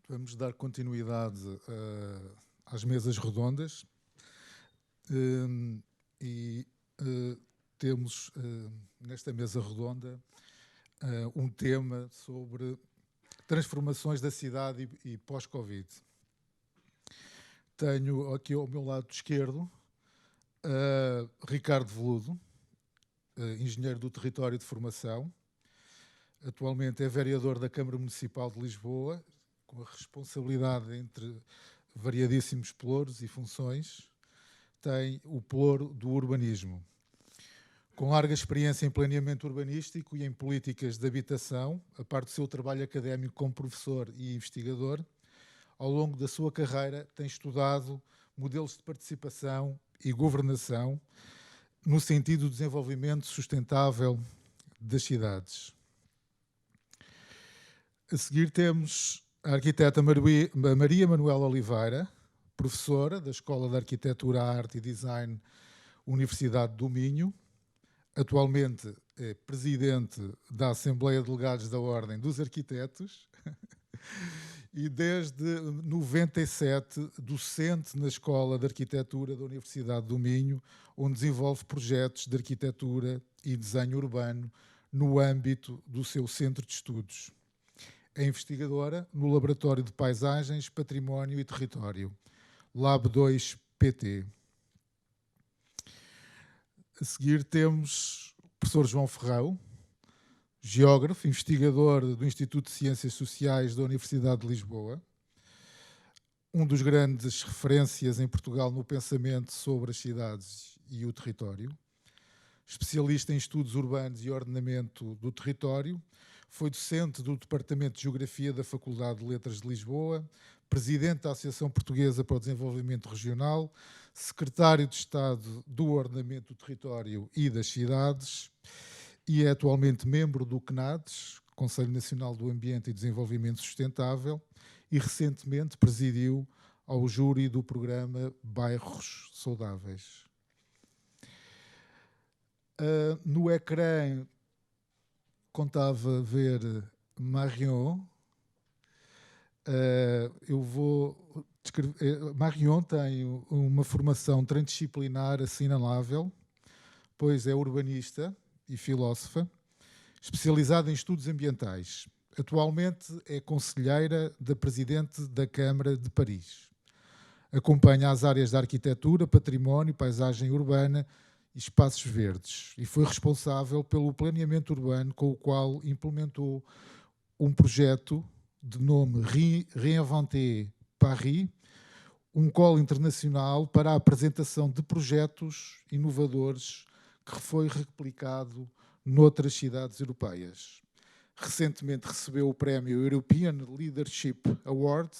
Vamos dar continuidade às mesas redondas e temos nesta mesa redonda um tema sobre transformações da cidade e pós-Covid. Tenho aqui ao meu lado esquerdo Ricardo Veludo, engenheiro do território de formação. Atualmente é vereador da Câmara Municipal de Lisboa, com a responsabilidade entre variadíssimos pelouros e funções. Tem o pelouro do urbanismo. Com larga experiência em planeamento urbanístico e em políticas de habitação, a par do seu trabalho académico como professor e investigador, ao longo da sua carreira tem estudado modelos de participação e governação no sentido do desenvolvimento sustentável das cidades. A seguir temos a arquiteta Maria Manuela Oliveira, professora da Escola de Arquitetura, Arte e Design, Universidade do Minho. Atualmente é presidente da Assembleia de Delegados da Ordem dos Arquitetos e desde 97 docente na Escola de Arquitetura da Universidade do Minho, onde desenvolve projetos de arquitetura e desenho urbano no âmbito do seu centro de estudos. É investigadora no Laboratório de Paisagens, Património e Território, Lab 2 PT. A seguir temos o professor João Ferrão, geógrafo, investigador do Instituto de Ciências Sociais da Universidade de Lisboa, um dos grandes referências em Portugal no pensamento sobre as cidades e o território, especialista em estudos urbanos e ordenamento do território, foi docente do Departamento de Geografia da Faculdade de Letras de Lisboa, presidente da Associação Portuguesa para o Desenvolvimento Regional, secretário de Estado do Ordenamento do Território e das Cidades e é atualmente membro do CNADES, Conselho Nacional do Ambiente e Desenvolvimento Sustentável, e recentemente presidiu ao júri do programa Bairros Saudáveis. No ecrã contava ver Marion. Eu vou descrever. Marion tem uma formação transdisciplinar assinalável, pois é urbanista e filósofa, especializada em estudos ambientais. Atualmente é conselheira da Presidente da Câmara de Paris. Acompanha as áreas da arquitetura, património, paisagem urbana e espaços verdes e foi responsável pelo planeamento urbano com o qual implementou um projeto de nome Reinventer Paris, um call internacional para a apresentação de projetos inovadores que foi replicado noutras cidades europeias. Recentemente recebeu o prémio European Leadership Award,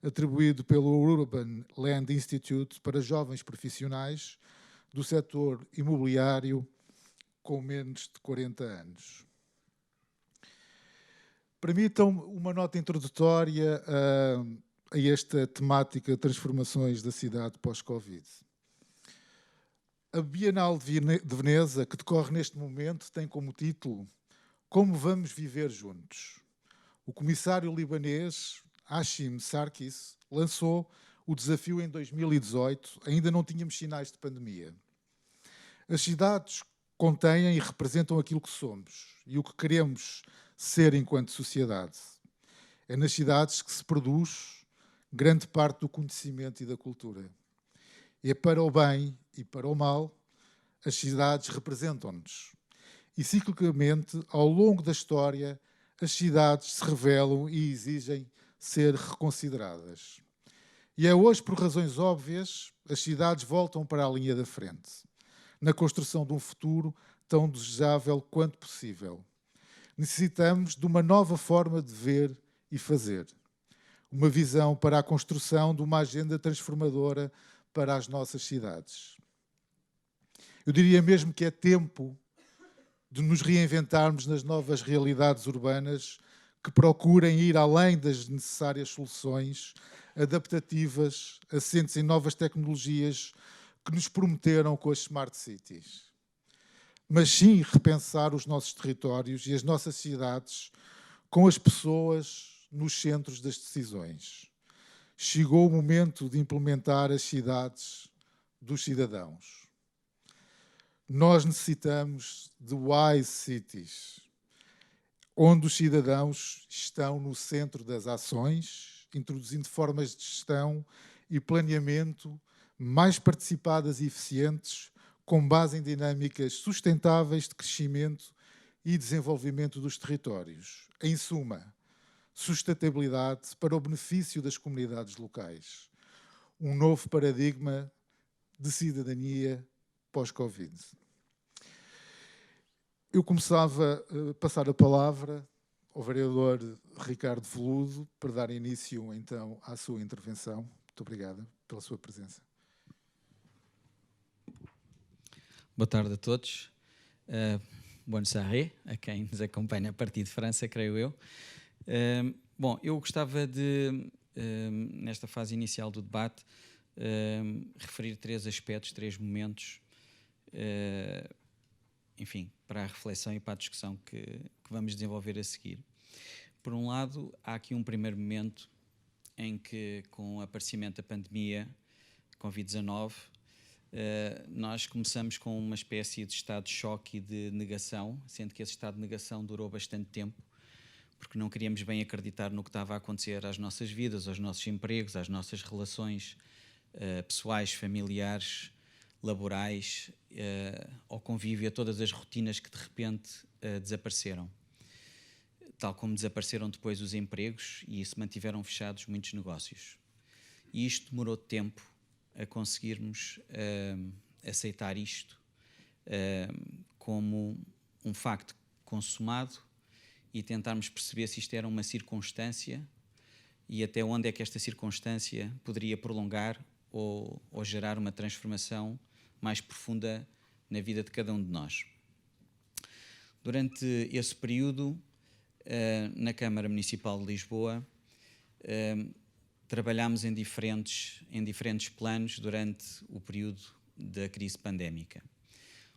atribuído pelo Urban Land Institute para jovens profissionais do setor imobiliário com menos de 40 anos. Permitam uma nota introdutória a esta temática Transformações da Cidade pós-Covid. A Bienal de Veneza, que decorre neste momento, tem como título Como vamos viver juntos? O comissário libanês Hashim Sarkis lançou o desafio em 2018, ainda não tínhamos sinais de pandemia. As cidades contêm e representam aquilo que somos e o que queremos ser enquanto sociedade. É nas cidades que se produz grande parte do conhecimento e da cultura. É para o bem e para o mal, as cidades representam-nos. E, ciclicamente, ao longo da história, as cidades se revelam e exigem ser reconsideradas. E é hoje, por razões óbvias, as cidades voltam para a linha da frente, na construção de um futuro tão desejável quanto possível. Necessitamos de uma nova forma de ver e fazer. Uma visão para a construção de uma agenda transformadora para as nossas cidades. Eu diria mesmo que é tempo de nos reinventarmos nas novas realidades urbanas que procurem ir além das necessárias soluções adaptativas, assentes em novas tecnologias que nos prometeram com as Smart Cities. Mas sim repensar os nossos territórios e as nossas cidades com as pessoas nos centros das decisões. Chegou o momento de implementar as cidades dos cidadãos. Nós necessitamos de wise cities, onde os cidadãos estão no centro das ações, introduzindo formas de gestão e planeamento mais participadas e eficientes, com base em dinâmicas sustentáveis de crescimento e desenvolvimento dos territórios. Em suma, sustentabilidade para o benefício das comunidades locais. Um novo paradigma de cidadania pós-Covid. Eu começava a passar a palavra ao vereador Ricardo Veludo para dar início, então, à sua intervenção. Muito obrigado pela sua presença. Boa tarde a todos. Buenos Aires, a quem nos acompanha a partir de França, creio eu. Bom, eu gostava de, nesta fase inicial do debate, referir 3 aspectos, 3 momentos, enfim, para a reflexão e para a discussão que vamos desenvolver a seguir. Por um lado, há aqui um primeiro momento em que, com o aparecimento da pandemia Covid-19, nós começamos com uma espécie de estado de choque e de negação, sendo que esse estado de negação durou bastante tempo, porque não queríamos bem acreditar no que estava a acontecer às nossas vidas, aos nossos empregos, às nossas relações pessoais, familiares, laborais, ao convívio, a todas as rotinas que de repente desapareceram. Tal como desapareceram depois os empregos e se mantiveram fechados muitos negócios. E isto demorou tempo a conseguirmos aceitar isto como um facto consumado e tentarmos perceber se isto era uma circunstância e até onde é que esta circunstância poderia prolongar ou gerar uma transformação mais profunda na vida de cada um de nós. Durante esse período, na Câmara Municipal de Lisboa, trabalhámos em diferentes planos durante o período da crise pandémica.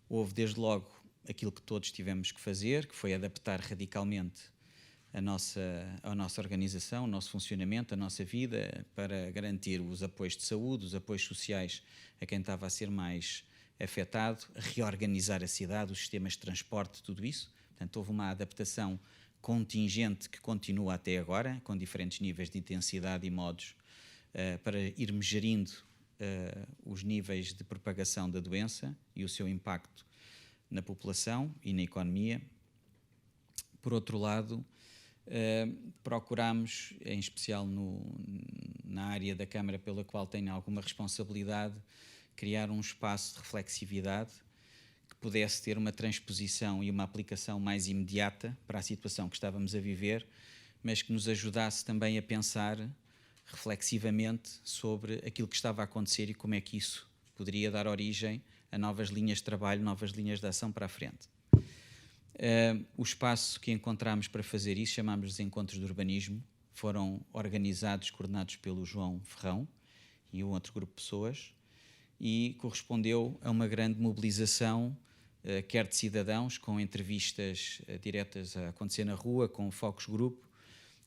Houve, desde logo, aquilo que todos tivemos que fazer, que foi adaptar radicalmente a nossa organização, o nosso funcionamento, a nossa vida, para garantir os apoios de saúde, os apoios sociais a quem estava a ser mais afetado, reorganizar a cidade, os sistemas de transporte, tudo isso. Portanto, houve uma adaptação contingente que continua até agora, com diferentes níveis de intensidade e modos, para irmos gerindo os níveis de propagação da doença e o seu impacto na população e na economia. Por outro lado, procuramos, em especial na área da Câmara pela qual tenho alguma responsabilidade, criar um espaço de reflexividade que pudesse ter uma transposição e uma aplicação mais imediata para a situação que estávamos a viver, mas que nos ajudasse também a pensar reflexivamente sobre aquilo que estava a acontecer e como é que isso poderia dar origem a novas linhas de trabalho, novas linhas de ação para a frente. O espaço que encontramos para fazer isso, chamámos de Encontros de Urbanismo, foram organizados, coordenados pelo João Ferrão e um outro grupo de pessoas, e correspondeu a uma grande mobilização, quer de cidadãos, com entrevistas diretas a acontecer na rua, com focus group,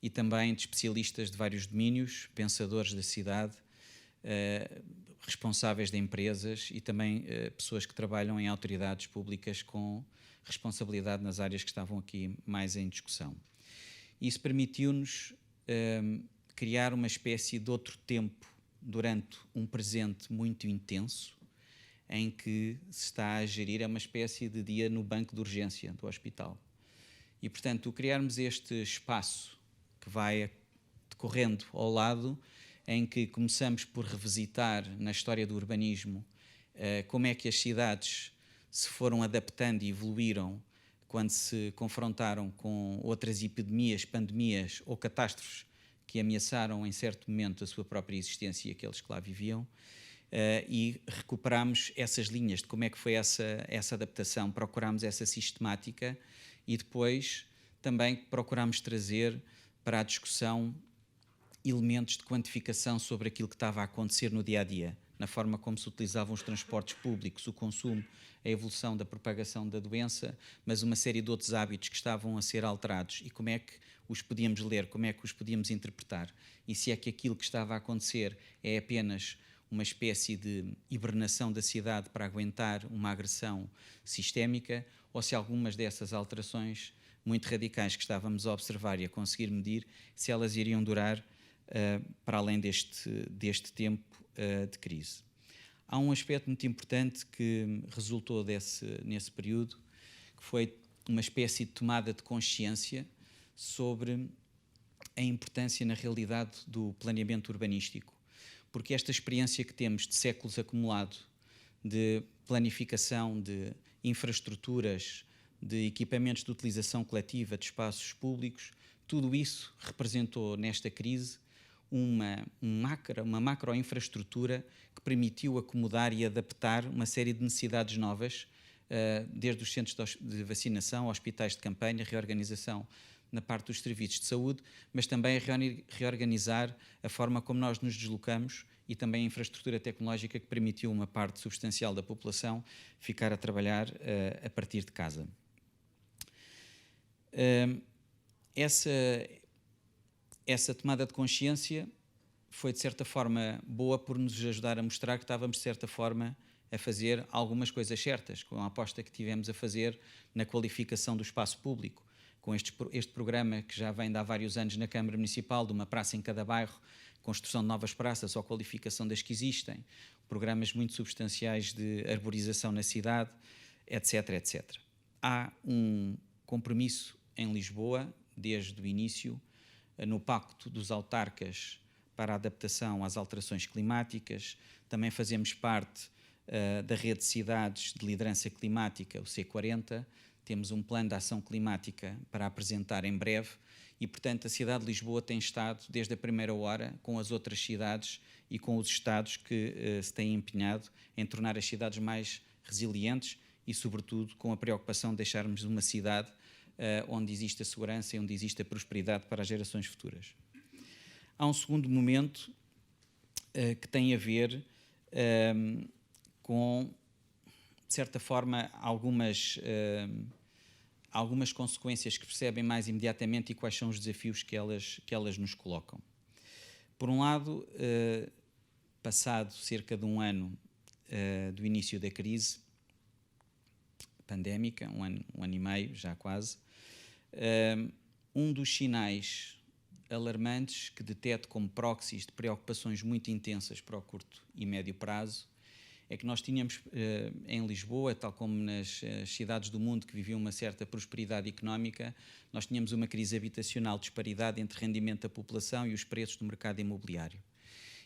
e também de especialistas de vários domínios, pensadores da cidade, responsáveis de empresas e também pessoas que trabalham em autoridades públicas com responsabilidade nas áreas que estavam aqui mais em discussão. Isso permitiu-nos criar uma espécie de outro tempo durante um presente muito intenso, em que se está a gerir uma espécie de dia no banco de urgência do hospital. E, portanto, criarmos este espaço que vai decorrendo ao lado, em que começamos por revisitar na história do urbanismo como é que as cidades se foram adaptando e evoluíram quando se confrontaram com outras epidemias, pandemias ou catástrofes que ameaçaram em certo momento a sua própria existência e aqueles que lá viviam, e recuperamos essas linhas de como é que foi essa adaptação, procuramos essa sistemática e depois também procuramos trazer para a discussão elementos de quantificação sobre aquilo que estava a acontecer no dia-a-dia, na forma como se utilizavam os transportes públicos, o consumo, a evolução da propagação da doença, mas uma série de outros hábitos que estavam a ser alterados e como é que os podíamos ler, como é que os podíamos interpretar e se é que aquilo que estava a acontecer é apenas uma espécie de hibernação da cidade para aguentar uma agressão sistémica ou se algumas dessas alterações muito radicais que estávamos a observar e a conseguir medir, se elas iriam durar para além deste tempo de crise. Há um aspecto muito importante que resultou nesse período, que foi uma espécie de tomada de consciência sobre a importância, na realidade, do planeamento urbanístico, porque esta experiência que temos de séculos acumulado de planificação de infraestruturas, de equipamentos de utilização coletiva de espaços públicos, tudo isso representou nesta crise uma macroinfraestrutura que permitiu acomodar e adaptar uma série de necessidades novas, desde os centros de vacinação, hospitais de campanha, reorganização na parte dos serviços de saúde, mas também reorganizar a forma como nós nos deslocamos e também a infraestrutura tecnológica que permitiu uma parte substancial da população ficar a trabalhar a partir de casa. Essa tomada de consciência foi, de certa forma, boa por nos ajudar a mostrar que estávamos, de certa forma, a fazer algumas coisas certas, com a aposta que tivemos a fazer na qualificação do espaço público, com este programa que já vem de há vários anos na Câmara Municipal, de uma praça em cada bairro, construção de novas praças ou qualificação das que existem, programas muito substanciais de arborização na cidade, etc, etc. Há um compromisso em Lisboa, desde o início, no Pacto dos Autarcas para a adaptação às alterações climáticas. Também fazemos parte da rede de cidades de liderança climática, o C40. Temos um plano de ação climática para apresentar em breve e, portanto, a cidade de Lisboa tem estado, desde a primeira hora, com as outras cidades e com os estados que se têm empenhado em tornar as cidades mais resilientes e, sobretudo, com a preocupação de deixarmos uma cidade onde existe a segurança e onde existe a prosperidade para as gerações futuras. Há um segundo momento que tem a ver com, de certa forma, algumas consequências que percebem mais imediatamente e quais são os desafios que elas nos colocam. Por um lado, passado cerca de um ano do início da crise pandémica, um ano e meio, já quase, um dos sinais alarmantes que detecto como proxies de preocupações muito intensas para o curto e médio prazo é que nós tínhamos em Lisboa, tal como nas cidades do mundo que viviam uma certa prosperidade económica, nós tínhamos uma crise habitacional, disparidade entre rendimento da população e os preços do mercado imobiliário.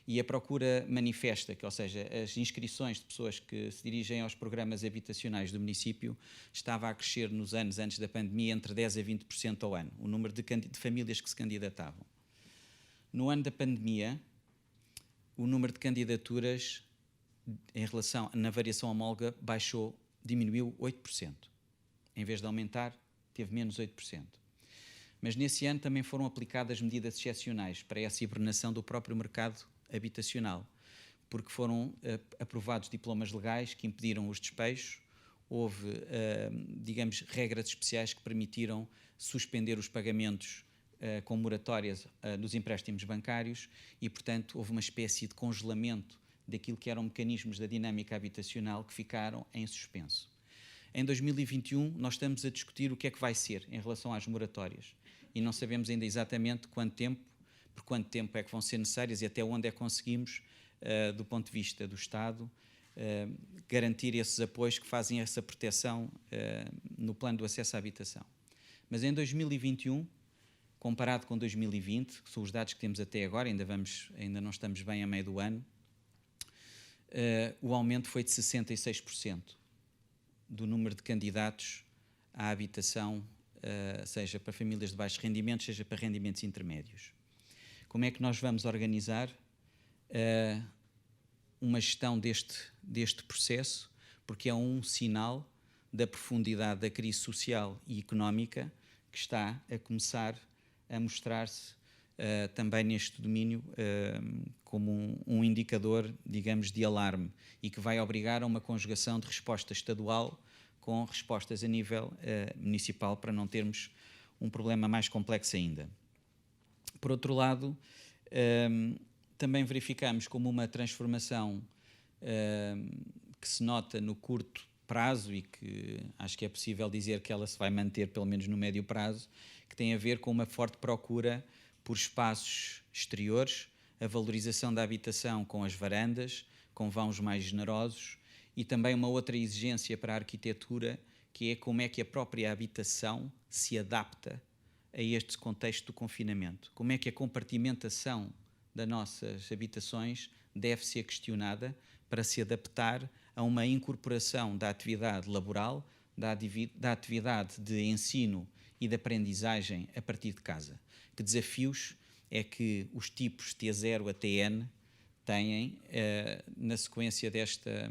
E a procura manifesta, ou seja, as inscrições de pessoas que se dirigem aos programas habitacionais do município estava a crescer nos anos antes da pandemia entre 10% a 20% ao ano, o número de famílias que se candidatavam. No ano da pandemia, o número de candidaturas em relação na variação homóloga diminuiu 8%. Em vez de aumentar, teve menos 8%. Mas nesse ano também foram aplicadas medidas excepcionais para essa hibernação do próprio mercado habitacional, porque foram aprovados diplomas legais que impediram os despejos, houve, digamos, regras especiais que permitiram suspender os pagamentos com moratórias dos empréstimos bancários e, portanto, houve uma espécie de congelamento daquilo que eram mecanismos da dinâmica habitacional que ficaram em suspenso. Em 2021, nós estamos a discutir o que é que vai ser em relação às moratórias e não sabemos ainda exatamente por quanto tempo é que vão ser necessárias e até onde é que conseguimos, do ponto de vista do Estado, garantir esses apoios que fazem essa proteção no plano do acesso à habitação. Mas em 2021, comparado com 2020, que são os dados que temos até agora, ainda não estamos bem a meio do ano, o aumento foi de 66% do número de candidatos à habitação, seja para famílias de baixos rendimentos, seja para rendimentos intermédios. Como é que nós vamos organizar uma gestão deste processo? Porque é um sinal da profundidade da crise social e económica que está a começar a mostrar-se também neste domínio como um indicador, digamos, de alarme, e que vai obrigar a uma conjugação de resposta estadual com respostas a nível municipal, para não termos um problema mais complexo ainda. Por outro lado, também verificamos como uma transformação que se nota no curto prazo, e que acho que é possível dizer que ela se vai manter pelo menos no médio prazo, que tem a ver com uma forte procura por espaços exteriores, a valorização da habitação com as varandas, com vãos mais generosos, e também uma outra exigência para a arquitetura, que é como é que a própria habitação se adapta a este contexto do confinamento. Como é que a compartimentação das nossas habitações deve ser questionada para se adaptar a uma incorporação da atividade laboral, da atividade de ensino e de aprendizagem a partir de casa. Que desafios é que os tipos T0 a TN têm na sequência desta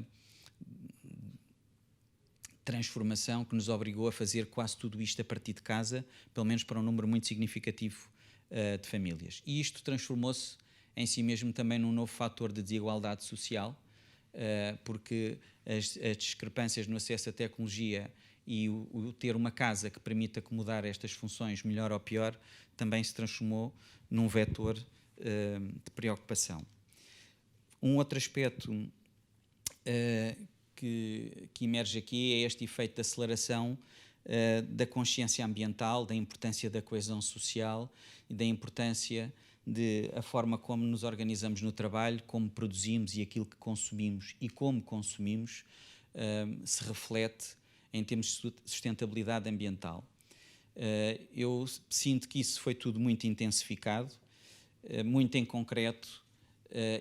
transformação que nos obrigou a fazer quase tudo isto a partir de casa, pelo menos para um número muito significativo de famílias. E isto transformou-se em si mesmo também num novo fator de desigualdade social, porque as discrepâncias no acesso à tecnologia e o ter uma casa que permite acomodar estas funções melhor ou pior também se transformou num vetor de preocupação. Um outro aspecto que emerge aqui é este efeito de aceleração da consciência ambiental, da importância da coesão social e da importância a forma como nos organizamos no trabalho, como produzimos e aquilo que consumimos e como consumimos se reflete em termos de sustentabilidade ambiental. Eu sinto que isso foi tudo muito intensificado, muito em concreto.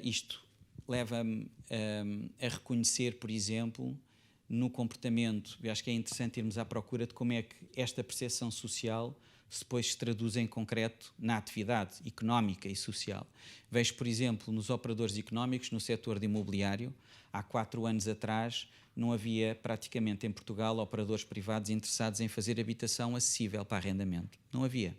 Isto leva-me a reconhecer, por exemplo, no comportamento, eu acho que é interessante irmos à procura de como é que esta percepção social depois se traduz em concreto na atividade económica e social. Vejo, por exemplo, nos operadores económicos, no setor de imobiliário, há 4 anos atrás, não havia praticamente em Portugal operadores privados interessados em fazer habitação acessível para arrendamento. Não havia.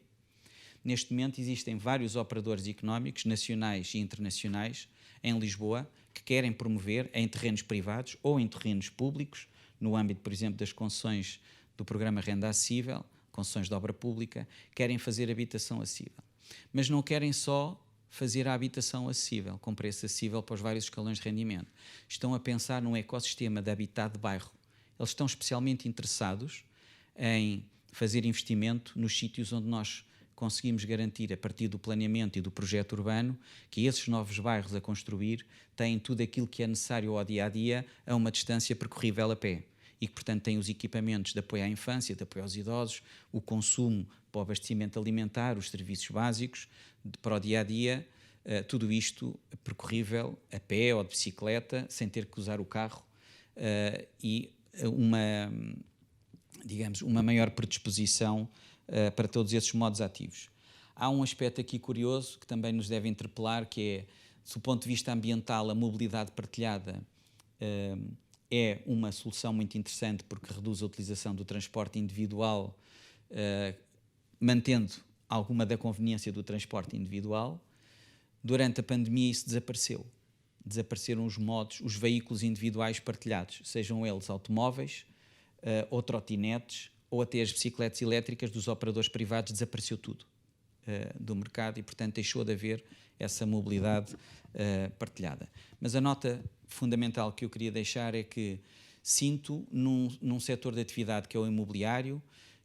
Neste momento existem vários operadores económicos, nacionais e internacionais, em Lisboa, que querem promover em terrenos privados ou em terrenos públicos, no âmbito, por exemplo, das concessões do programa Renda Acessível, concessões de obra pública, querem fazer habitação acessível. Mas não querem só fazer a habitação acessível, com preço acessível para os vários escalões de rendimento. Estão a pensar num ecossistema de habitat de bairro. Eles estão especialmente interessados em fazer investimento nos sítios onde nós conseguimos garantir, a partir do planeamento e do projeto urbano, que esses novos bairros a construir têm tudo aquilo que é necessário ao dia-a-dia a uma distância percorrível a pé. E que, portanto, têm os equipamentos de apoio à infância, de apoio aos idosos, o consumo para o abastecimento alimentar, os serviços básicos para o dia-a-dia, tudo isto percorrível a pé ou de bicicleta, sem ter que usar o carro, e uma maior predisposição para todos esses modos ativos. Há um aspecto aqui curioso que também nos deve interpelar, que é, do ponto de vista ambiental, a mobilidade partilhada é uma solução muito interessante, porque reduz a utilização do transporte individual, mantendo alguma da conveniência do transporte individual. Durante a pandemia isso desapareceu. Desapareceram os veículos individuais partilhados, sejam eles automóveis, ou trotinetes, ou até as bicicletas elétricas dos operadores privados. Desapareceu tudo do mercado e, portanto, deixou de haver essa mobilidade partilhada. Mas a nota fundamental que eu queria deixar é que sinto num setor de atividade que é o imobiliário,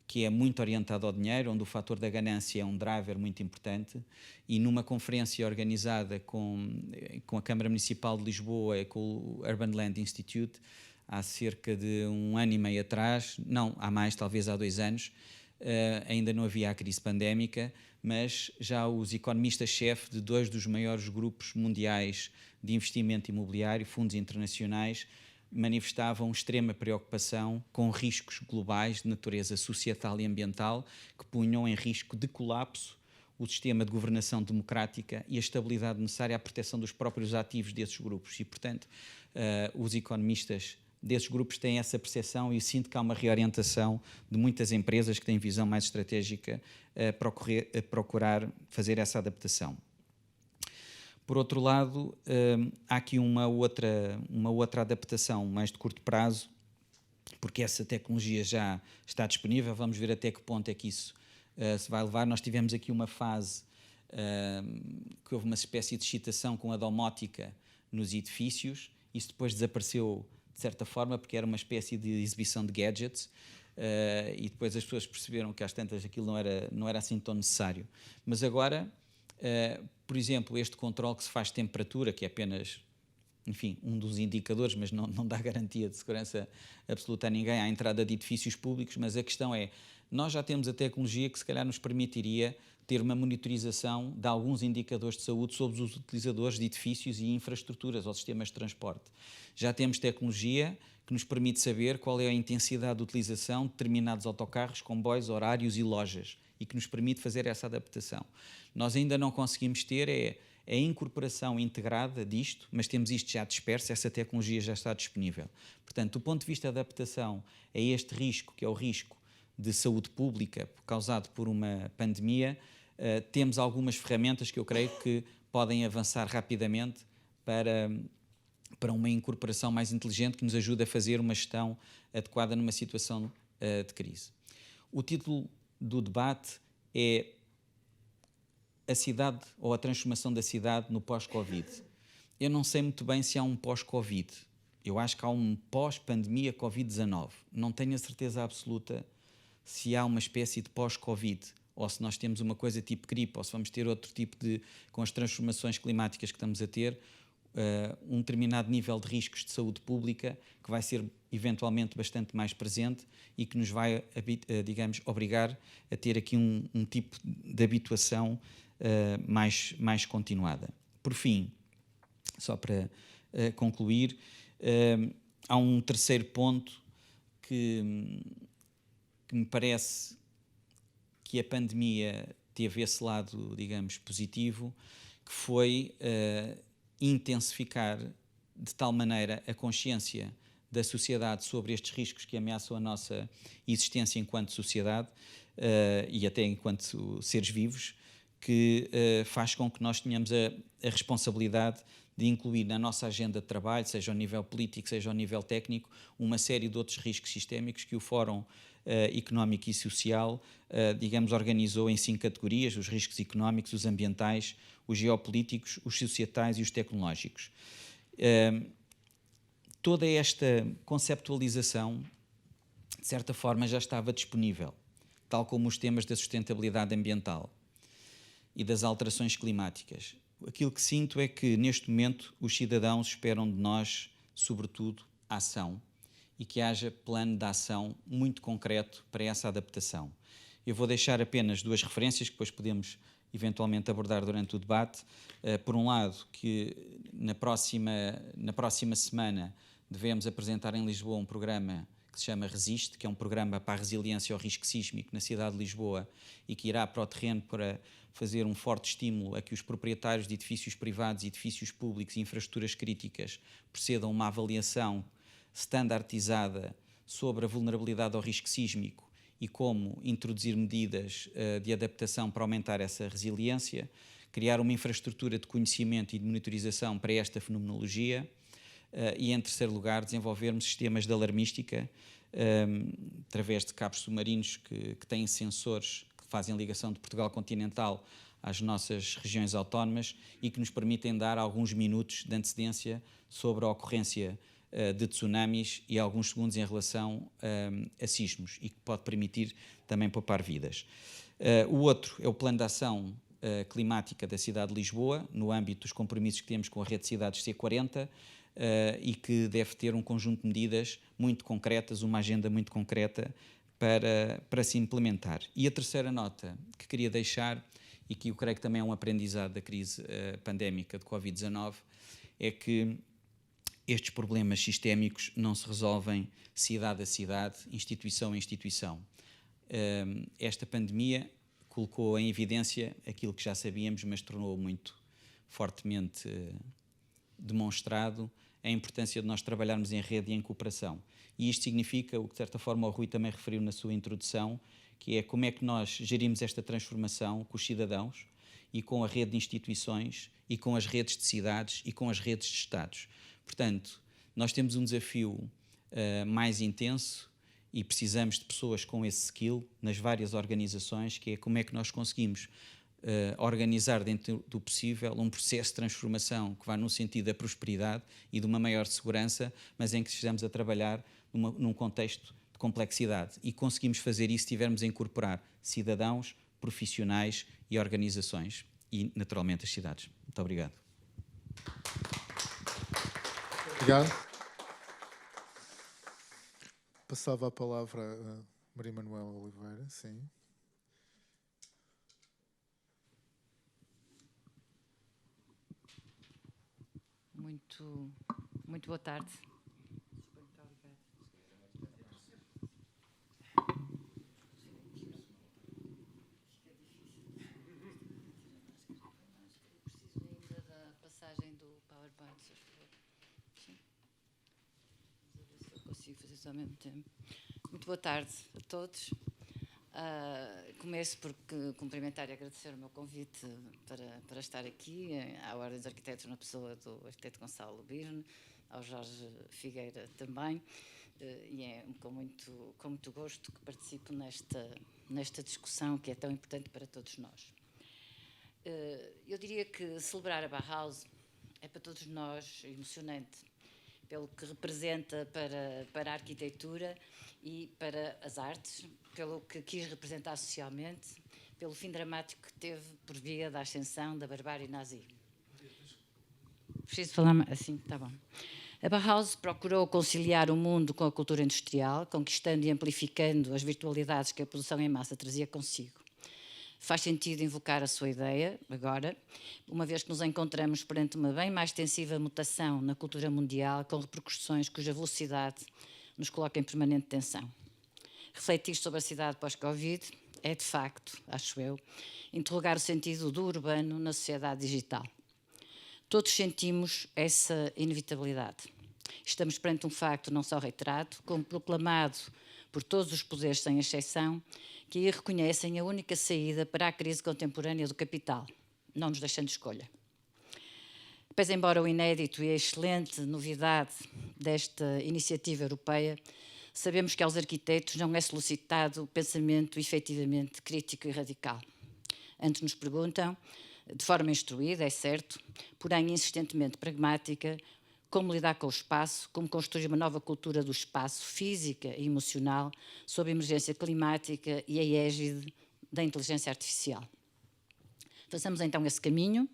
que é muito orientado ao dinheiro, onde o fator da ganância é um driver muito importante, e numa conferência organizada com a Câmara Municipal de Lisboa e com o Urban Land Institute, há cerca de 1 ano e meio atrás, não, há mais, talvez há 2 anos, ainda não havia a crise pandémica, mas já os economistas-chefe de 2 dos maiores grupos mundiais de investimento imobiliário, fundos internacionais, manifestavam extrema preocupação com riscos globais de natureza societal e ambiental que punham em risco de colapso o sistema de governação democrática e a estabilidade necessária à proteção dos próprios ativos desses grupos. E, portanto, os economistas desses grupos têm essa percepção e sinto que há uma reorientação de muitas empresas que têm visão mais estratégica a procurar fazer essa adaptação. Por outro lado, há aqui uma outra adaptação mais de curto prazo, porque essa tecnologia já está disponível, vamos ver até que ponto é que isso se vai levar. Nós tivemos aqui uma fase que houve uma espécie de excitação com a domótica nos edifícios, isso depois desapareceu de certa forma, porque era uma espécie de exibição de gadgets, e depois as pessoas perceberam que às tantas aquilo não era assim tão necessário. Mas agora, por exemplo, este controle que se faz de temperatura, que é apenas, enfim, um dos indicadores, mas não dá garantia de segurança absoluta a ninguém à entrada de edifícios públicos, mas a questão é, nós já temos a tecnologia que se calhar nos permitiria ter uma monitorização de alguns indicadores de saúde sobre os utilizadores de edifícios e infraestruturas ou sistemas de transporte. Já temos tecnologia que nos permite saber qual é a intensidade de utilização de determinados autocarros, comboios, horários e lojas, e que nos permite fazer essa adaptação. Nós ainda não conseguimos ter a incorporação integrada disto, mas temos isto já disperso, essa tecnologia já está disponível. Portanto, do ponto de vista da adaptação a este risco, que é o risco de saúde pública causado por uma pandemia, temos algumas ferramentas que eu creio que podem avançar rapidamente para uma incorporação mais inteligente que nos ajude a fazer uma gestão adequada numa situação de crise. O título do debate é a cidade ou a transformação da cidade no pós-Covid. Eu não sei muito bem se há um pós-Covid. Eu acho que há um pós-pandemia Covid-19. Não tenho a certeza absoluta se há uma espécie de pós-Covid, ou se nós temos uma coisa tipo gripe, ou se vamos ter outro tipo de, com as transformações climáticas que estamos a ter, um determinado nível de riscos de saúde pública que vai ser eventualmente bastante mais presente e que nos vai, digamos, obrigar a ter aqui um tipo de habituação mais continuada. Por fim, só para concluir, há um terceiro ponto que me parece que a pandemia teve esse lado, digamos, positivo, que foi intensificar de tal maneira a consciência da sociedade sobre estes riscos que ameaçam a nossa existência enquanto sociedade e até enquanto seres vivos, que faz com que nós tenhamos a responsabilidade de incluir na nossa agenda de trabalho, seja ao nível político, seja ao nível técnico, uma série de outros riscos sistémicos que o Fórum Económico e Social, digamos, organizou em 5 categorias: os riscos económicos, os ambientais, os geopolíticos, os societais e os tecnológicos. Toda esta conceptualização, de certa forma, já estava disponível, tal como os temas da sustentabilidade ambiental e das alterações climáticas. Aquilo que sinto é que, neste momento, os cidadãos esperam de nós, sobretudo, ação, e que haja plano de ação muito concreto para essa adaptação. Eu vou deixar apenas 2 referências que depois podemos eventualmente abordar durante o debate. Por um lado, que na próxima semana devemos apresentar em Lisboa um programa que se chama Resiste, que é um programa para a resiliência ao risco sísmico na cidade de Lisboa e que irá para o terreno para fazer um forte estímulo a que os proprietários de edifícios privados, edifícios públicos e infraestruturas críticas procedam a uma avaliação standardizada sobre a vulnerabilidade ao risco sísmico e como introduzir medidas de adaptação para aumentar essa resiliência, criar uma infraestrutura de conhecimento e de monitorização para esta fenomenologia e, em terceiro lugar, desenvolvermos sistemas de alarmística através de cabos submarinos que têm sensores que fazem ligação de Portugal continental às nossas regiões autónomas e que nos permitem dar alguns minutos de antecedência sobre a ocorrência de tsunamis e alguns segundos em relação a sismos e que pode permitir também poupar vidas. O outro é o plano de ação climática da cidade de Lisboa, no âmbito dos compromissos que temos com a rede de cidades C40 e que deve ter um conjunto de medidas muito concretas, uma agenda muito concreta para se implementar. E a terceira nota que queria deixar, e que eu creio que também é um aprendizado da crise pandémica de Covid-19, é que estes problemas sistémicos não se resolvem cidade a cidade, instituição a instituição. Esta pandemia colocou em evidência aquilo que já sabíamos, mas tornou muito fortemente demonstrado a importância de nós trabalharmos em rede e em cooperação. E isto significa, o que de certa forma o Rui também referiu na sua introdução, que é como é que nós gerimos esta transformação com os cidadãos e com a rede de instituições e com as redes de cidades e com as redes de Estados. Portanto, nós temos um desafio mais intenso e precisamos de pessoas com esse skill nas várias organizações, que é como é que nós conseguimos organizar dentro do possível um processo de transformação que vá no sentido da prosperidade e de uma maior segurança, mas em que estejamos a trabalhar num contexto de complexidade. E conseguimos fazer isso se estivermos a incorporar cidadãos, profissionais e organizações e, naturalmente, as cidades. Muito obrigado. Obrigado. Passava a palavra a Maria Manuela Oliveira, sim. Muito boa tarde. Preciso ainda da passagem do PowerPoint, se for. Sim. Vamos ver se eu consigo fazer isso ao mesmo tempo. Muito boa tarde a todos. Começo por cumprimentar e agradecer o meu convite para estar aqui, à Ordem dos Arquitetos, na pessoa do arquiteto Gonçalo Birne, ao Jorge Figueira também, e é com muito gosto que participo nesta discussão que é tão importante para todos nós. Eu diria que celebrar a Bauhaus é para todos nós emocionante, pelo que representa para a arquitetura e para as artes, pelo que quis representar socialmente, pelo fim dramático que teve por via da ascensão da barbárie nazi. Preciso falar assim? Está bom. A Bauhaus procurou conciliar o mundo com a cultura industrial, conquistando e amplificando as virtualidades que a produção em massa trazia consigo. Faz sentido invocar a sua ideia, agora, uma vez que nos encontramos perante uma bem mais extensiva mutação na cultura mundial, com repercussões cuja velocidade nos coloca em permanente tensão. Refletir sobre a cidade pós-Covid é, de facto, acho eu, interrogar o sentido do urbano na sociedade digital. Todos sentimos essa inevitabilidade. Estamos perante um facto não só reiterado, como proclamado por todos os poderes, sem exceção, que aí reconhecem a única saída para a crise contemporânea do capital, não nos deixando escolha. Pois, embora o inédito e a excelente novidade desta iniciativa europeia, sabemos que aos arquitetos não é solicitado o pensamento efetivamente crítico e radical. Antes nos perguntam, de forma instruída, é certo, porém insistentemente pragmática, como lidar com o espaço, como construir uma nova cultura do espaço, física e emocional, sob a emergência climática e a égide da inteligência artificial. Façamos então esse caminho,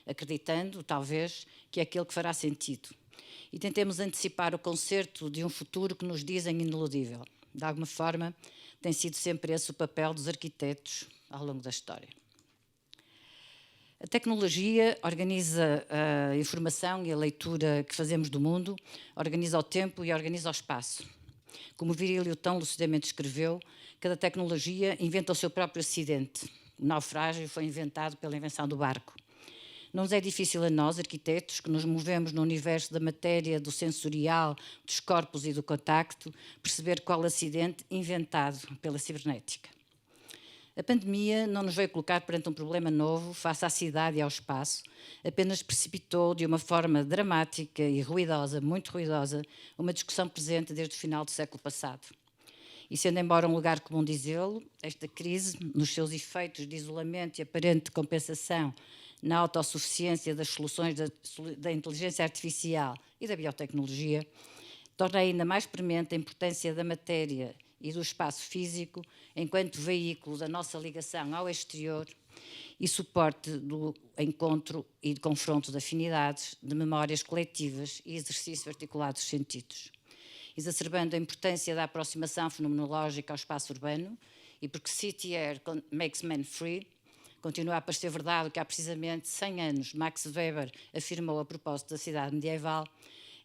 acreditando, talvez, que é aquele que fará sentido. E tentemos antecipar o concerto de um futuro que nos dizem ineludível. De alguma forma, tem sido sempre esse o papel dos arquitetos ao longo da história. A tecnologia organiza a informação e a leitura que fazemos do mundo, organiza o tempo e organiza o espaço. Como Virílio tão lucidamente escreveu, cada tecnologia inventa o seu próprio acidente. O naufrágio foi inventado pela invenção do barco. Não nos é difícil a nós, arquitetos, que nos movemos no universo da matéria, do sensorial, dos corpos e do contacto, perceber qual acidente inventado pela cibernética. A pandemia não nos veio colocar perante um problema novo face à cidade e ao espaço, apenas precipitou de uma forma dramática e ruidosa, muito ruidosa, uma discussão presente desde o final do século passado. E sendo embora um lugar comum dizê-lo, esta crise, nos seus efeitos de isolamento e aparente compensação na autossuficiência das soluções da inteligência artificial e da biotecnologia, torna ainda mais premente a importância da matéria e do espaço físico enquanto veículo da nossa ligação ao exterior e suporte do encontro e de confronto de afinidades, de memórias coletivas e exercício articulado dos sentidos. Exacerbando a importância da aproximação fenomenológica ao espaço urbano e porque City Air makes man free, continua a parecer verdade o que há precisamente 100 anos Max Weber afirmou a propósito da cidade medieval,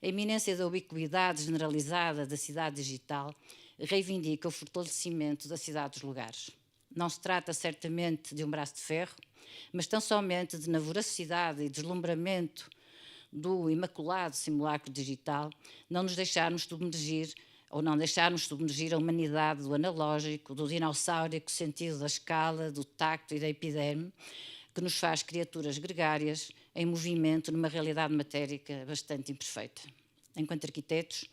a iminência da ubiquidade generalizada da cidade digital reivindica o fortalecimento da cidade dos lugares. Não se trata certamente de um braço de ferro, mas tão somente de na voracidade e deslumbramento do imaculado simulacro digital, não deixarmos submergir a humanidade do analógico, do dinossaurio sentido da escala, do tacto e da epiderme, que nos faz criaturas gregárias em movimento numa realidade matérica bastante imperfeita. Enquanto arquitetos,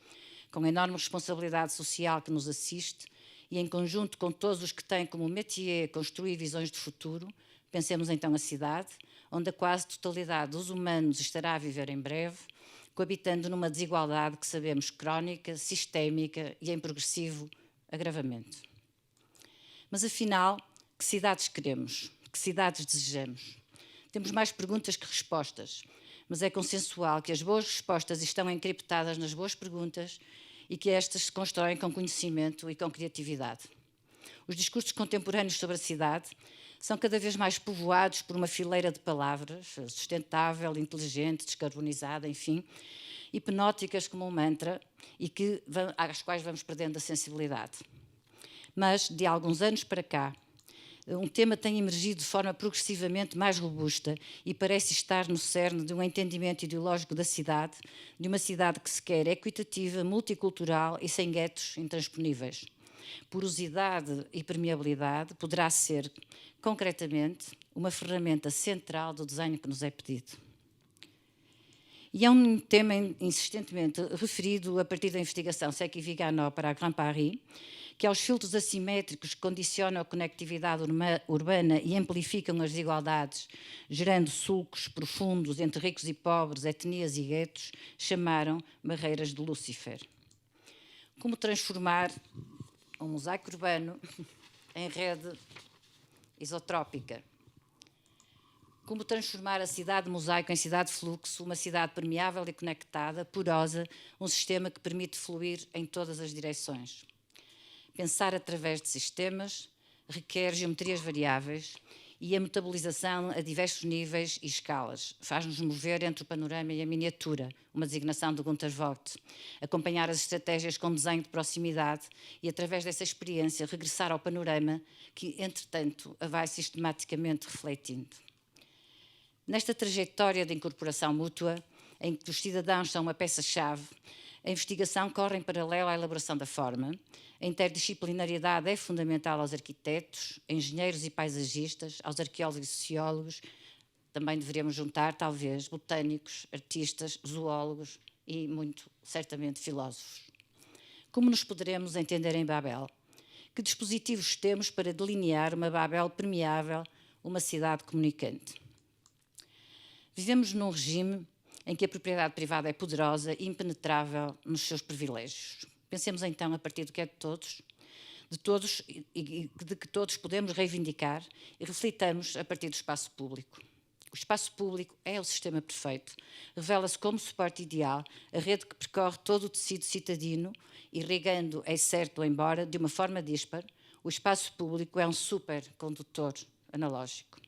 com a enorme responsabilidade social que nos assiste e em conjunto com todos os que têm como métier construir visões de futuro, pensemos então a cidade, onde a quase totalidade dos humanos estará a viver em breve, coabitando numa desigualdade que sabemos crónica, sistémica e em progressivo agravamento. Mas afinal, que cidades queremos? Que cidades desejamos? Temos mais perguntas que respostas, mas é consensual que as boas respostas estão encriptadas nas boas perguntas e que estas se constroem com conhecimento e com criatividade. Os discursos contemporâneos sobre a cidade são cada vez mais povoados por uma fileira de palavras, sustentável, inteligente, descarbonizada, enfim, hipnóticas como um mantra e às quais vamos perdendo a sensibilidade. Mas, de alguns anos para cá, um tema tem emergido de forma progressivamente mais robusta e parece estar no cerne de um entendimento ideológico da cidade, de uma cidade que se quer equitativa, multicultural e sem guetos intransponíveis. Porosidade e permeabilidade poderá ser, concretamente, uma ferramenta central do desenho que nos é pedido. E é um tema insistentemente referido a partir da investigação Secchi-Viganò para a Grand Paris, que aos filtros assimétricos que condicionam a conectividade urbana e amplificam as desigualdades, gerando sulcos profundos entre ricos e pobres, etnias e guetos, chamaram barreiras de Lúcifer. Como transformar um mosaico urbano em rede isotrópica? Como transformar a cidade mosaico em cidade fluxo, uma cidade permeável e conectada, porosa, um sistema que permite fluir em todas as direções? Pensar através de sistemas requer geometrias variáveis e a metabolização a diversos níveis e escalas. Faz-nos mover entre o panorama e a miniatura, uma designação de Günter Vogt. Acompanhar as estratégias com desenho de proximidade e, através dessa experiência, regressar ao panorama que, entretanto, a vai sistematicamente refletindo. Nesta trajetória de incorporação mútua, em que os cidadãos são uma peça-chave, a investigação corre em paralelo à elaboração da forma. A interdisciplinariedade é fundamental aos arquitetos, engenheiros e paisagistas, aos arqueólogos e sociólogos. Também deveríamos juntar, talvez, botânicos, artistas, zoólogos e, muito certamente, filósofos. Como nos poderemos entender em Babel? Que dispositivos temos para delinear uma Babel permeável, uma cidade comunicante? Vivemos num regime em que a propriedade privada é poderosa e impenetrável nos seus privilégios. Pensemos então a partir do que é de todos e de que todos podemos reivindicar e reflitamos a partir do espaço público. O espaço público é o sistema perfeito, revela-se como suporte ideal, a rede que percorre todo o tecido citadino, irrigando, é certo, embora de uma forma dispar, o espaço público é um supercondutor analógico.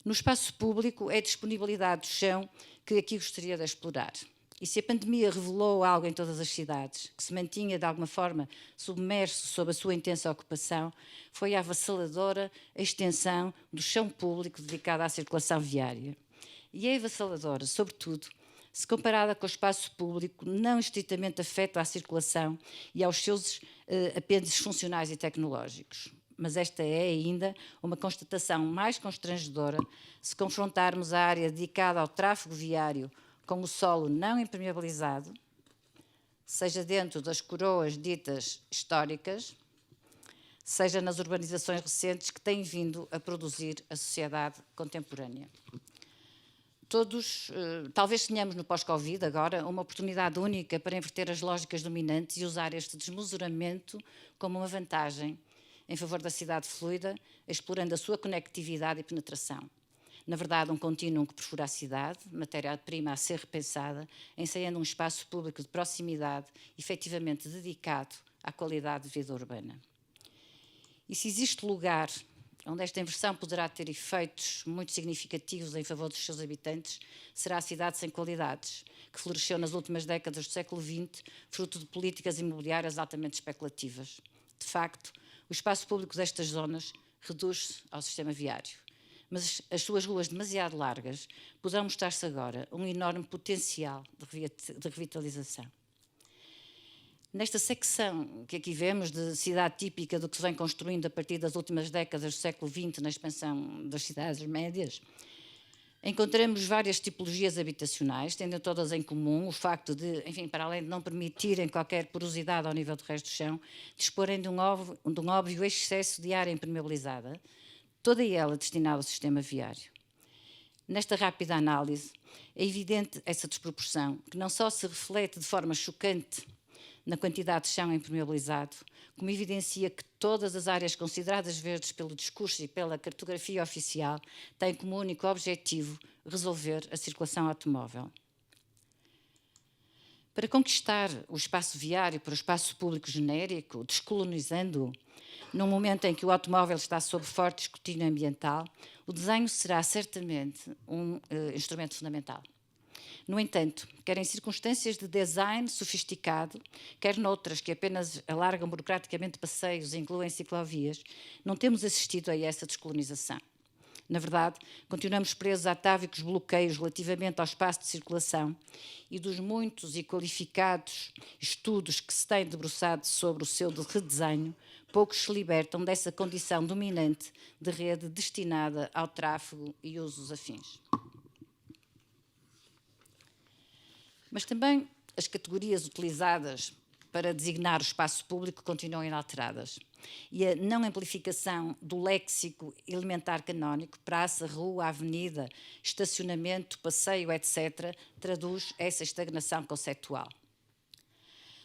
No espaço público é a disponibilidade do chão que aqui gostaria de explorar. E se a pandemia revelou algo em todas as cidades, que se mantinha de alguma forma submerso sob a sua intensa ocupação, foi a avassaladora extensão do chão público dedicado à circulação viária. E é avassaladora, sobretudo, se comparada com o espaço público não estritamente afeto à circulação e aos seus apêndices funcionais e tecnológicos. Mas esta é ainda uma constatação mais constrangedora se confrontarmos a área dedicada ao tráfego viário com o solo não impermeabilizado, seja dentro das coroas ditas históricas, seja nas urbanizações recentes que têm vindo a produzir a sociedade contemporânea. Todos, talvez tenhamos no pós-Covid agora uma oportunidade única para inverter as lógicas dominantes e usar este desmesuramento como uma vantagem em favor da cidade fluida, explorando a sua conectividade e penetração. Na verdade, um contínuo que perfura a cidade, matéria-prima a ser repensada, ensaiando um espaço público de proximidade efetivamente dedicado à qualidade de vida urbana. E se existe lugar onde esta inversão poderá ter efeitos muito significativos em favor dos seus habitantes, será a cidade sem qualidades, que floresceu nas últimas décadas do século XX, fruto de políticas imobiliárias altamente especulativas. De facto, o espaço público destas zonas reduz-se ao sistema viário. mas as suas ruas demasiado largas poderão mostrar-se agora um enorme potencial de revitalização. Nesta secção que aqui vemos, de cidade típica do que se vem construindo a partir das últimas décadas do século XX na expansão das cidades médias, encontramos várias tipologias habitacionais, tendo todas em comum o facto de, enfim, para além de não permitirem qualquer porosidade ao nível do resto do chão, disporem de um óbvio excesso de área impermeabilizada, toda ela destinada ao sistema viário. Nesta rápida análise, é evidente essa desproporção, que não só se reflete de forma chocante na quantidade de chão impermeabilizado, como evidencia que todas as áreas consideradas verdes pelo discurso e pela cartografia oficial têm como único objetivo resolver a circulação automóvel. Para conquistar o espaço viário para o espaço público genérico, descolonizando-o, num momento em que o automóvel está sob forte escrutínio ambiental, o desenho será certamente um instrumento fundamental. No entanto, quer em circunstâncias de design sofisticado, quer noutras que apenas alargam burocraticamente passeios e incluem ciclovias, não temos assistido a essa descolonização. Na verdade, continuamos presos a atávicos bloqueios relativamente ao espaço de circulação e dos muitos e qualificados estudos que se têm debruçado sobre o seu redesenho, poucos se libertam dessa condição dominante de rede destinada ao tráfego e usos afins. Mas também as categorias utilizadas para designar o espaço público continuam inalteradas. E a não amplificação do léxico elementar canónico, praça, rua, avenida, estacionamento, passeio, etc., traduz essa estagnação conceitual.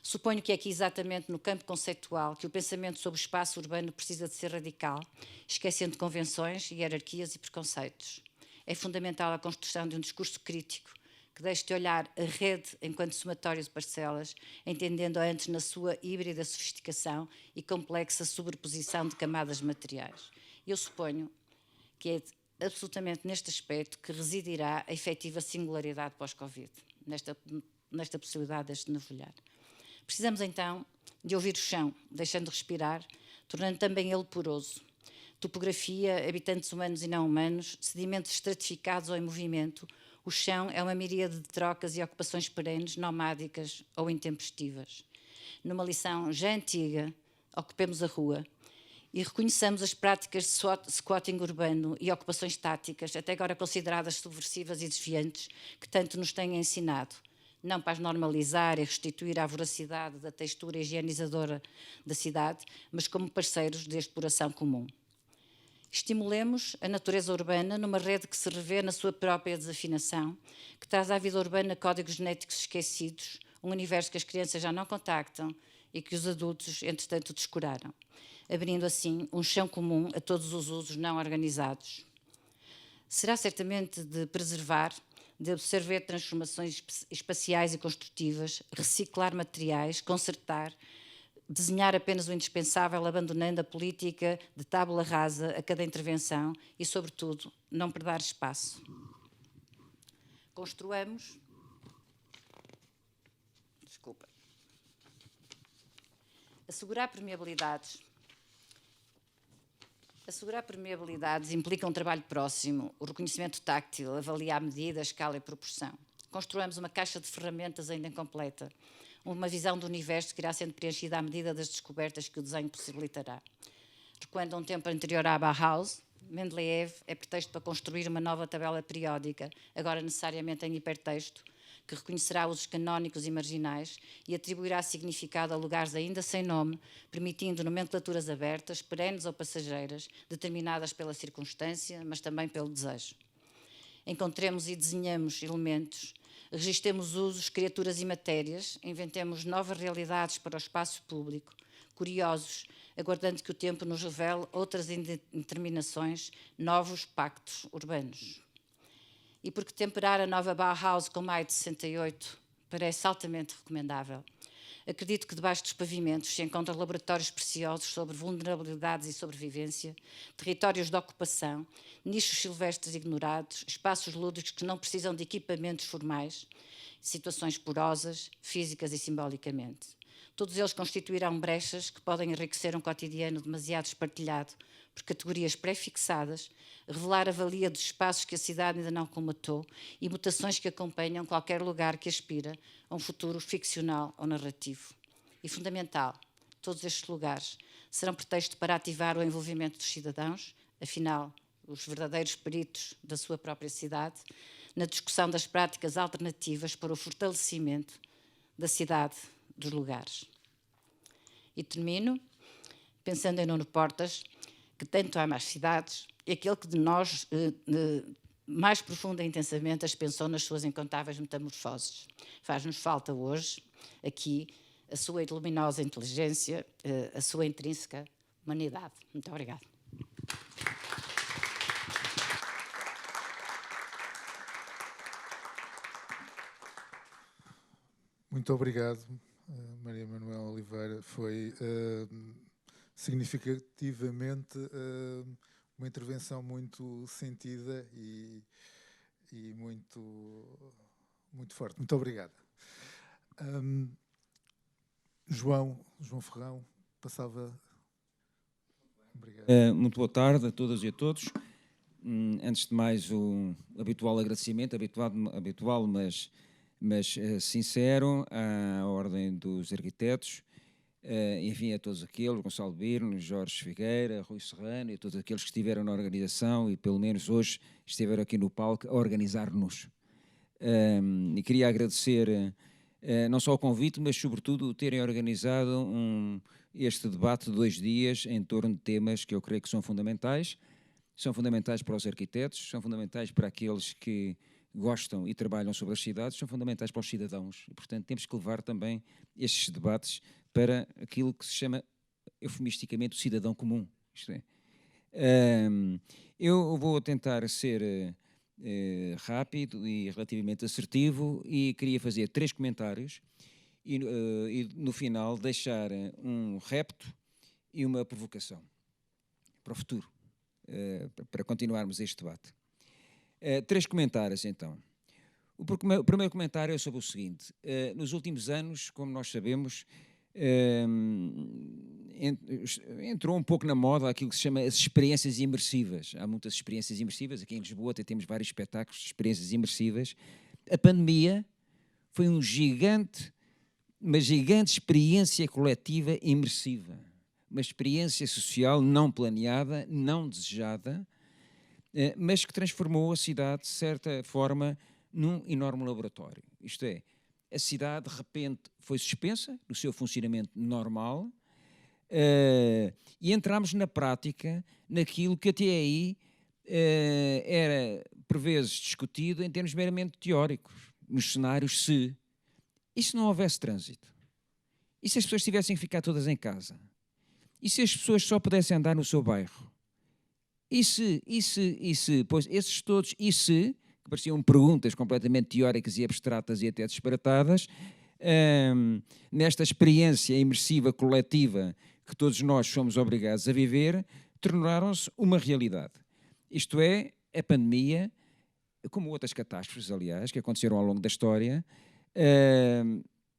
Suponho que é aqui exatamente no campo conceitual que o pensamento sobre o espaço urbano precisa de ser radical, esquecendo convenções, hierarquias e preconceitos. É fundamental a construção de um discurso crítico, que deixe de olhar a rede enquanto somatório de parcelas, entendendo-a antes na sua híbrida sofisticação e complexa sobreposição de camadas materiais. Eu suponho que é absolutamente neste aspecto que residirá a efetiva singularidade pós-Covid, nesta possibilidade deste novo olhar. Precisamos, então, de ouvir o chão, deixando de respirar, tornando também ele poroso. Topografia, habitantes humanos e não humanos, sedimentos estratificados ou em movimento, o chão é uma miríade de trocas e ocupações perenes, nomádicas ou intempestivas. Numa lição já antiga, ocupemos a rua e reconheçamos as práticas de squatting urbano e ocupações táticas, até agora consideradas subversivas e desviantes, que tanto nos têm ensinado, não para as normalizar e restituir à voracidade da textura higienizadora da cidade, mas como parceiros de exploração comum. Estimulemos a natureza urbana numa rede que se revê na sua própria desafinação, que traz à vida urbana códigos genéticos esquecidos, um universo que as crianças já não contactam e que os adultos, entretanto, descuraram, abrindo assim um chão comum a todos os usos não organizados. Será certamente de preservar, de absorver transformações espaciais e construtivas, reciclar materiais, consertar, desenhar apenas o indispensável, abandonando a política de tábula rasa a cada intervenção e, sobretudo, não perder espaço. Construamos... Desculpa. Assegurar permeabilidades implica um trabalho próximo, o reconhecimento táctil, avaliar medida, escala e proporção. Construamos uma caixa de ferramentas ainda incompleta, uma visão do universo que irá sendo preenchida à medida das descobertas que o desenho possibilitará. Recuando a um tempo anterior à Bauhaus, Mendeleev é pretexto para construir uma nova tabela periódica, agora necessariamente em hipertexto, que reconhecerá usos canónicos e marginais e atribuirá significado a lugares ainda sem nome, permitindo nomenclaturas abertas, perenes ou passageiras, determinadas pela circunstância, mas também pelo desejo. Encontremos e desenhamos elementos, registremos usos, criaturas e matérias, inventemos novas realidades para o espaço público, curiosos, aguardando que o tempo nos revele outras indeterminações, novos pactos urbanos. E porque temperar a nova Bauhaus com maio de 68 parece altamente recomendável, acredito que debaixo dos pavimentos se encontram laboratórios preciosos sobre vulnerabilidades e sobrevivência, territórios de ocupação, nichos silvestres ignorados, espaços lúdicos que não precisam de equipamentos formais, situações porosas, físicas e simbolicamente. Todos eles constituirão brechas que podem enriquecer um cotidiano demasiado espartilhado por categorias pré-fixadas, revelar a valia dos espaços que a cidade ainda não colmatou e mutações que acompanham qualquer lugar que aspira a um futuro ficcional ou narrativo. E fundamental, todos estes lugares serão pretexto para ativar o envolvimento dos cidadãos, afinal, os verdadeiros peritos da sua própria cidade, na discussão das práticas alternativas para o fortalecimento da cidade dos lugares. E termino pensando em Nuno Portas, que tanto ama as cidades, e aquele que de nós mais profunda e intensamente as pensou nas suas incontáveis metamorfoses. Faz-nos falta hoje, aqui, a sua luminosa inteligência, a sua intrínseca humanidade. Muito obrigada. Muito obrigado, Maria Manuela Oliveira. Foi significativamente uma intervenção muito sentida e muito forte. Muito obrigado. João Ferrão, passava... Obrigado. Muito boa tarde a todas e a todos. Antes de mais, o habitual agradecimento, habitual, mas sincero, à Ordem dos Arquitetos, enfim, a todos aqueles, Gonçalo Birno, Jorge Figueira, Rui Serrano e todos aqueles que estiveram na organização e pelo menos hoje estiveram aqui no palco a organizar-nos. E queria agradecer não só o convite, mas sobretudo terem organizado este debate de 2 dias em torno de temas que eu creio que são fundamentais para os arquitetos, são fundamentais para aqueles que gostam e trabalham sobre as cidades, são fundamentais para os cidadãos. E, portanto, temos que levar também estes debates para aquilo que se chama, eufemisticamente, o cidadão comum. Isto é. Eu vou tentar ser rápido e relativamente assertivo e queria fazer 3 comentários e no final deixar um repto e uma provocação para o futuro, para continuarmos este debate. 3 comentários, então. O primeiro comentário é sobre o seguinte. Nos últimos anos, como nós sabemos, entrou um pouco na moda aquilo que se chama as experiências imersivas. Há muitas experiências imersivas. Aqui em Lisboa até temos vários espetáculos de experiências imersivas. A pandemia foi uma gigante experiência coletiva imersiva. Uma experiência social não planeada, não desejada, mas que transformou a cidade, de certa forma, num enorme laboratório. Isto é, a cidade, de repente, foi suspensa no seu funcionamento normal e entramos na prática, naquilo que até aí era, por vezes, discutido em termos meramente teóricos, nos cenários se não houvesse trânsito, e se as pessoas tivessem que ficar todas em casa, e se as pessoas só pudessem andar no seu bairro, pois esses todos, que pareciam perguntas completamente teóricas e abstratas e até disparatadas, nesta experiência imersiva coletiva que todos nós somos obrigados a viver, tornaram-se uma realidade. Isto é, a pandemia, como outras catástrofes, aliás, que aconteceram ao longo da história,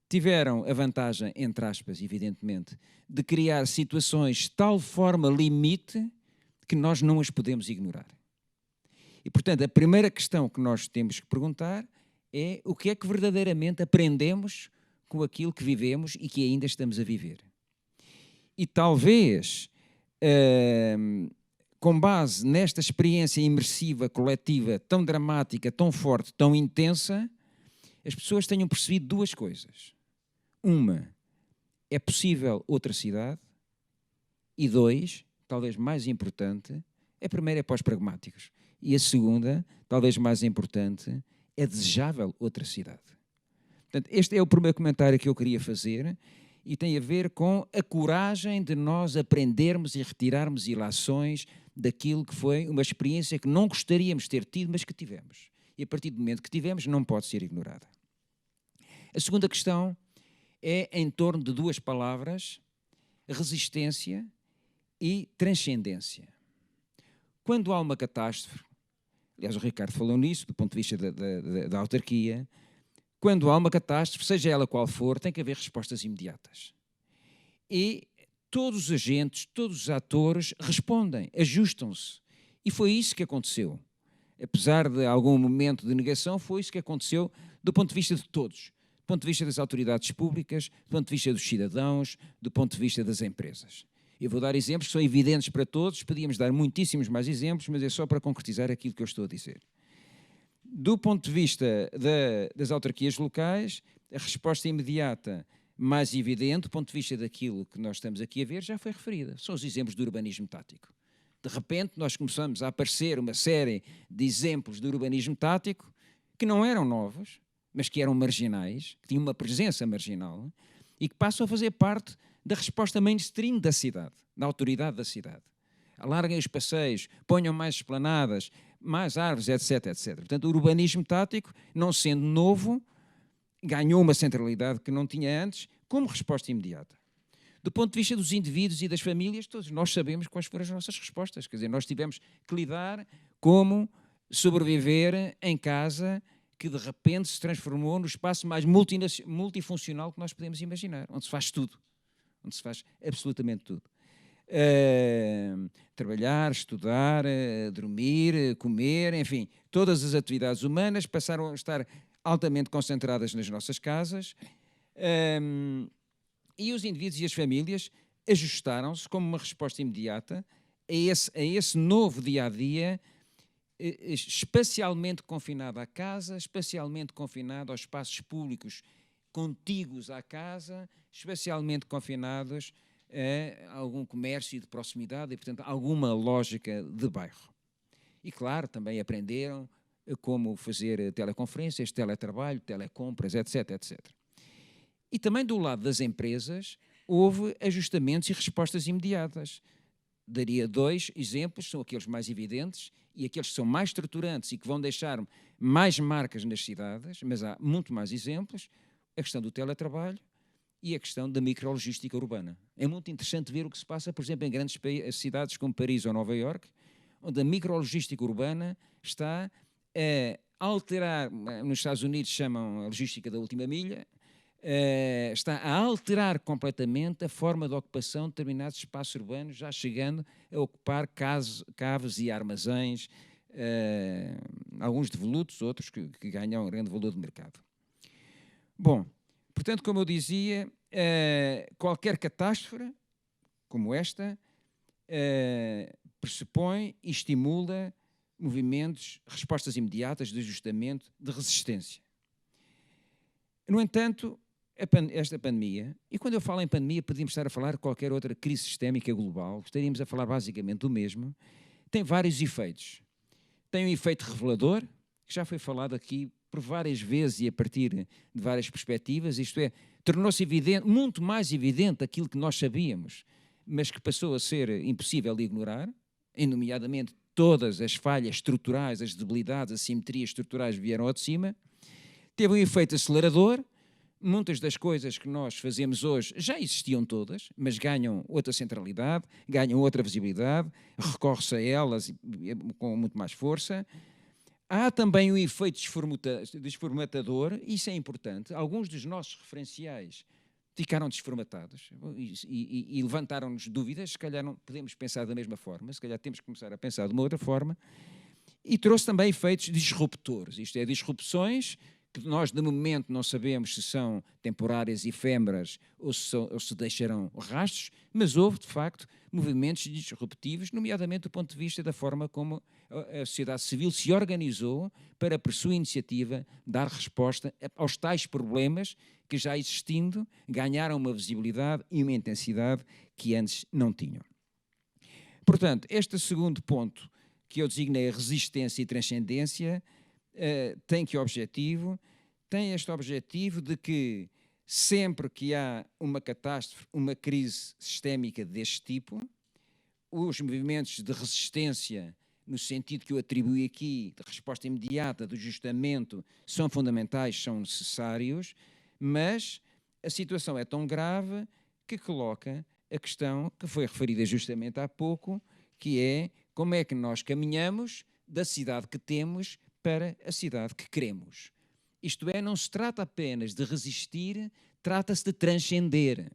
tiveram a vantagem, entre aspas, evidentemente, de criar situações de tal forma limite que nós não as podemos ignorar. E, portanto, a primeira questão que nós temos que perguntar é o que é que verdadeiramente aprendemos com aquilo que vivemos e que ainda estamos a viver. E talvez, com base nesta experiência imersiva, coletiva, tão dramática, tão forte, tão intensa, as pessoas tenham percebido 2 coisas. Uma, é possível outra cidade, e 2, talvez mais importante, a primeira é para os pragmáticos, e a segunda, talvez mais importante, é desejável outra cidade. Portanto, este é o primeiro comentário que eu queria fazer e tem a ver com a coragem de nós aprendermos e retirarmos ilações daquilo que foi uma experiência que não gostaríamos de ter tido, mas que tivemos. E a partir do momento que tivemos, não pode ser ignorada. A segunda questão é em torno de 2 palavras, resistência e transcendência. Quando há uma catástrofe, aliás o Ricardo falou nisso, do ponto de vista da autarquia, quando há uma catástrofe, seja ela qual for, tem que haver respostas imediatas. e todos os agentes, todos os atores respondem, ajustam-se. E foi isso que aconteceu. Apesar de algum momento de negação, foi isso que aconteceu do ponto de vista de todos. Do ponto de vista das autoridades públicas, do ponto de vista dos cidadãos, do ponto de vista das empresas. Eu vou dar exemplos que são evidentes para todos, podíamos dar muitíssimos mais exemplos, mas é só para concretizar aquilo que eu estou a dizer. Do ponto de vista das autarquias locais, a resposta imediata mais evidente, do ponto de vista daquilo que nós estamos aqui a ver, já foi referida. São os exemplos do urbanismo tático. De repente, nós começamos a aparecer uma série de exemplos de urbanismo tático que não eram novos, mas que eram marginais, que tinham uma presença marginal e que passam a fazer parte da resposta mainstream da cidade, da autoridade da cidade. Alarguem os passeios, ponham mais esplanadas, mais árvores, etc, etc. Portanto, o urbanismo tático, não sendo novo, ganhou uma centralidade que não tinha antes, como resposta imediata. Do ponto de vista dos indivíduos e das famílias, todos nós sabemos quais foram as nossas respostas. Quer dizer, nós tivemos que lidar como sobreviver em casa que de repente se transformou no espaço mais multifuncional que nós podemos imaginar, onde se faz tudo, onde se faz absolutamente tudo. Trabalhar, estudar, dormir, comer, enfim, todas as atividades humanas passaram a estar altamente concentradas nas nossas casas, e os indivíduos e as famílias ajustaram-se como uma resposta imediata a esse novo dia-a-dia, espacialmente confinado à casa, espacialmente confinado aos espaços públicos contíguos à casa, espacialmente confinados a algum comércio de proximidade e, portanto, alguma lógica de bairro. E, claro, também aprenderam como fazer teleconferências, teletrabalho, telecompras, etc, etc. E também do lado das empresas houve ajustamentos e respostas imediatas. Daria 2 exemplos, são aqueles mais evidentes e aqueles que são mais estruturantes e que vão deixar mais marcas nas cidades, mas há muito mais exemplos, a questão do teletrabalho e a questão da micrologística urbana. É muito interessante ver o que se passa, por exemplo, em grandes cidades como Paris ou Nova Iorque, onde a micrologística urbana está a alterar, nos Estados Unidos chamam a logística da última milha, está a alterar completamente a forma de ocupação de determinados espaços urbanos, já chegando a ocupar caves e armazéns, alguns devolutos, outros que ganham grande valor de mercado. Bom, portanto, como eu dizia, qualquer catástrofe como esta pressupõe e estimula movimentos, respostas imediatas de ajustamento, de resistência. No entanto, esta pandemia, e quando eu falo em pandemia, podíamos estar a falar de qualquer outra crise sistémica global, estaríamos a falar basicamente do mesmo, tem vários efeitos. Tem um efeito revelador, que já foi falado aqui por várias vezes e a partir de várias perspectivas, isto é, tornou-se evidente, muito mais evidente aquilo que nós sabíamos, mas que passou a ser impossível de ignorar, nomeadamente todas as falhas estruturais, as debilidades, as assimetrias estruturais vieram ao de cima. Teve um efeito acelerador, muitas das coisas que nós fazemos hoje já existiam todas, mas ganham outra centralidade, ganham outra visibilidade, recorre-se a elas com muito mais força. Há também um efeito desformatador, isso é importante. Alguns dos nossos referenciais ficaram desformatados e levantaram-nos dúvidas, se calhar não podemos pensar da mesma forma, se calhar temos que começar a pensar de uma outra forma, e trouxe também efeitos disruptores, isto é, disrupções que nós de momento não sabemos se são temporárias e efêmeras ou se deixarão rastros, mas houve de facto movimentos disruptivos, nomeadamente do ponto de vista da forma como a sociedade civil se organizou para, por sua iniciativa, dar resposta aos tais problemas que, já existindo, ganharam uma visibilidade e uma intensidade que antes não tinham. Portanto, este segundo ponto, que eu designei resistência e transcendência, tem este objetivo de que sempre que há uma catástrofe, uma crise sistémica deste tipo, os movimentos de resistência, no sentido que eu atribuí aqui, de resposta imediata, de ajustamento, são fundamentais, são necessários, mas a situação é tão grave que coloca a questão que foi referida justamente há pouco, que é como é que nós caminhamos da cidade que temos para a cidade que queremos. Isto é, não se trata apenas de resistir, trata-se de transcender.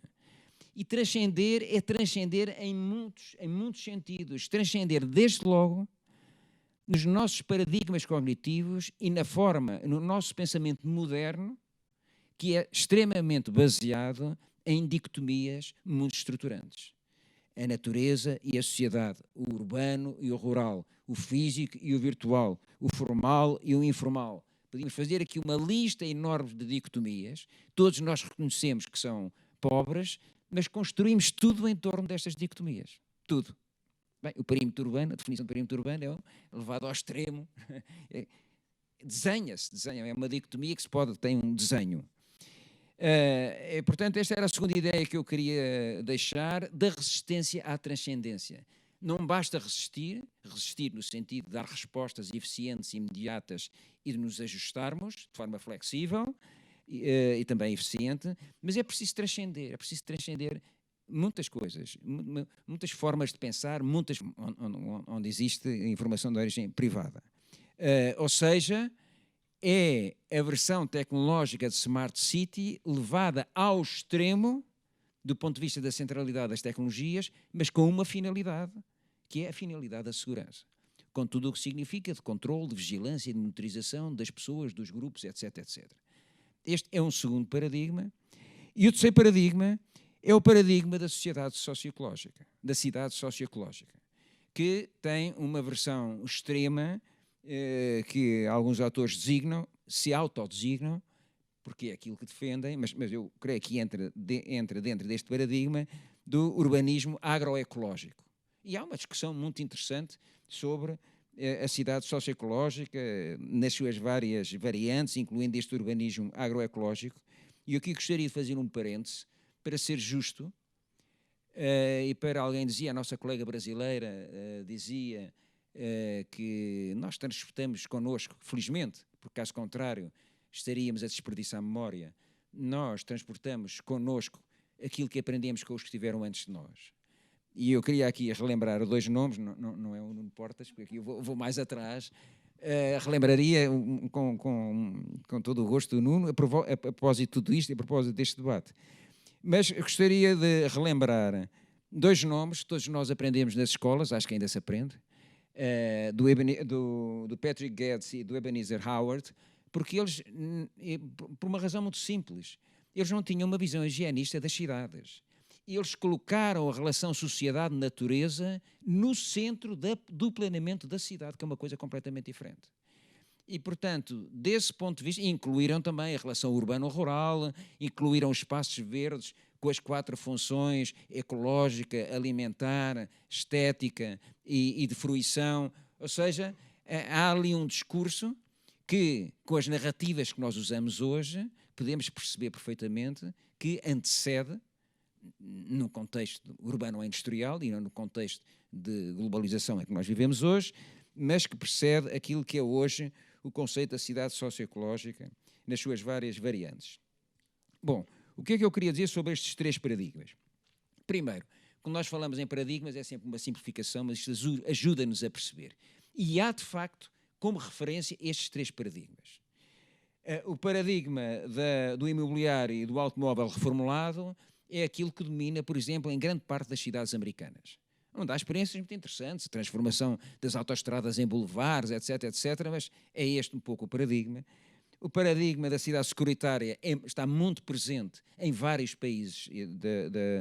E transcender é transcender em muitos sentidos. Transcender, desde logo, nos nossos paradigmas cognitivos e no nosso pensamento moderno, que é extremamente baseado em dicotomias muito estruturantes. A natureza e a sociedade, o urbano e o rural, o físico e o virtual, o formal e o informal. Podíamos fazer aqui uma lista enorme de dicotomias, todos nós reconhecemos que são pobres, mas construímos tudo em torno destas dicotomias. Tudo. Bem, o perímetro urbano, a definição do perímetro urbano é levado ao extremo. Desenha-se, é uma dicotomia que tem um desenho. Portanto, esta era a segunda ideia que eu queria deixar, da resistência à transcendência. Não basta resistir no sentido de dar respostas eficientes, imediatas e de nos ajustarmos de forma flexível e também eficiente, mas é preciso transcender muitas coisas, muitas formas de pensar, onde existe informação de origem privada. Ou seja, é a versão tecnológica de Smart City levada ao extremo do ponto de vista da centralidade das tecnologias, mas com uma finalidade, que é a finalidade da segurança. Com tudo o que significa de controle, de vigilância, de monitorização das pessoas, dos grupos, etc, etc. Este é um segundo paradigma. E o terceiro paradigma é o paradigma da sociedade socioecológica, da cidade socioecológica, que tem uma versão extrema que alguns autores se autodesignam, porque é aquilo que defendem, mas eu creio que entra dentro deste paradigma do urbanismo agroecológico. E há uma discussão muito interessante sobre a cidade socioecológica, nas suas várias variantes, incluindo este urbanismo agroecológico. E eu aqui gostaria de fazer um parêntese, para ser justo, e para alguém dizia, a nossa colega brasileira dizia que nós transportamos connosco, felizmente, porque caso contrário estaríamos a desperdiçar a memória, nós transportamos connosco aquilo que aprendemos com os que estiveram antes de nós. E eu queria aqui relembrar dois nomes, não é o Nuno Portas, porque aqui eu vou mais atrás, relembraria com todo o gosto do Nuno, a propósito de tudo isto e a propósito deste debate. Mas eu gostaria de relembrar dois nomes que todos nós aprendemos nas escolas, acho que ainda se aprende, do Patrick Geddes e do Ebenezer Howard, porque eles, por uma razão muito simples, eles não tinham uma visão higienista das cidades. Eles colocaram a relação sociedade-natureza no centro do planeamento da cidade, que é uma coisa completamente diferente. E, portanto, desse ponto de vista, incluíram também a relação urbano-rural, incluíram os espaços verdes com as 4 funções: ecológica, alimentar, estética e de fruição. Ou seja, há ali um discurso que, com as narrativas que nós usamos hoje, podemos perceber perfeitamente que antecede, no contexto urbano industrial e não no contexto de globalização em que nós vivemos hoje, mas que precede aquilo que é hoje o conceito da cidade socioecológica nas suas várias variantes. Bom, o que é que eu queria dizer sobre estes 3 paradigmas? Primeiro, quando nós falamos em paradigmas é sempre uma simplificação, mas isto ajuda-nos a perceber. E há, de facto, como referência estes 3 paradigmas. O paradigma do imobiliário e do automóvel reformulado é aquilo que domina, por exemplo, em grande parte das cidades americanas. Onde há experiências muito interessantes, a transformação das autoestradas em boulevards, etc, etc, mas é este um pouco o paradigma. O paradigma da cidade securitária está muito presente em vários países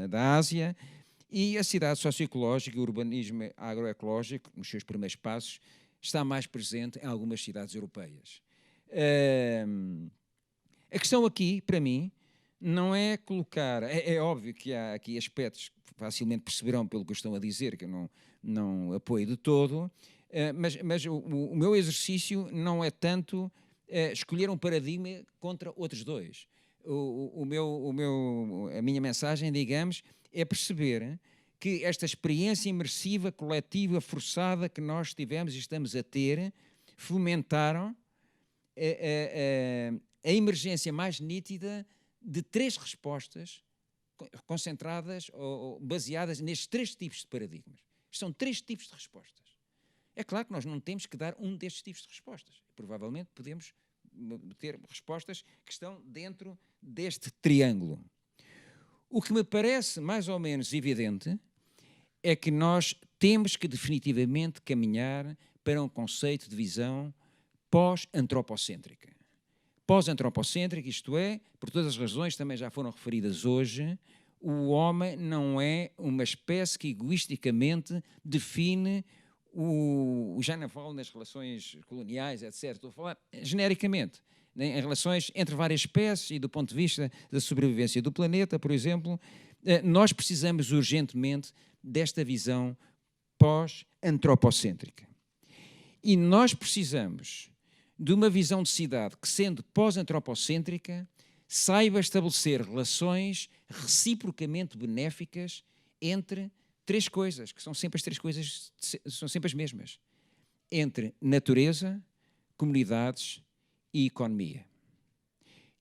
da Ásia, e a cidade socioecológica, o urbanismo agroecológico, nos seus primeiros passos, está mais presente em algumas cidades europeias. A questão aqui, para mim, não é colocar... É óbvio que há aqui aspectos que facilmente perceberão pelo que eu estou a dizer, que eu não apoio de todo, mas o meu exercício não é tanto escolher um paradigma contra outros dois. A minha mensagem, digamos, é perceber que esta experiência imersiva, coletiva, forçada que nós tivemos e estamos a ter, fomentaram a emergência mais nítida de 3 respostas concentradas ou baseadas nestes 3 tipos de paradigmas. São 3 tipos de respostas. É claro que nós não temos que dar um destes tipos de respostas. Provavelmente podemos ter respostas que estão dentro deste triângulo. O que me parece mais ou menos evidente é que nós temos que definitivamente caminhar para um conceito de visão pós-antropocêntrica. Pós-antropocêntrica, isto é, por todas as razões também já foram referidas hoje, o homem não é uma espécie que egoisticamente define já não falo nas relações coloniais, etc. Estou a falar genericamente, né, em relações entre várias espécies e do ponto de vista da sobrevivência do planeta, por exemplo, nós precisamos urgentemente desta visão pós-antropocêntrica. E nós precisamos de uma visão de cidade que, sendo pós-antropocêntrica, saiba estabelecer relações reciprocamente benéficas entre três coisas, que são sempre as três coisas, são sempre as mesmas. Entre natureza, comunidades e economia.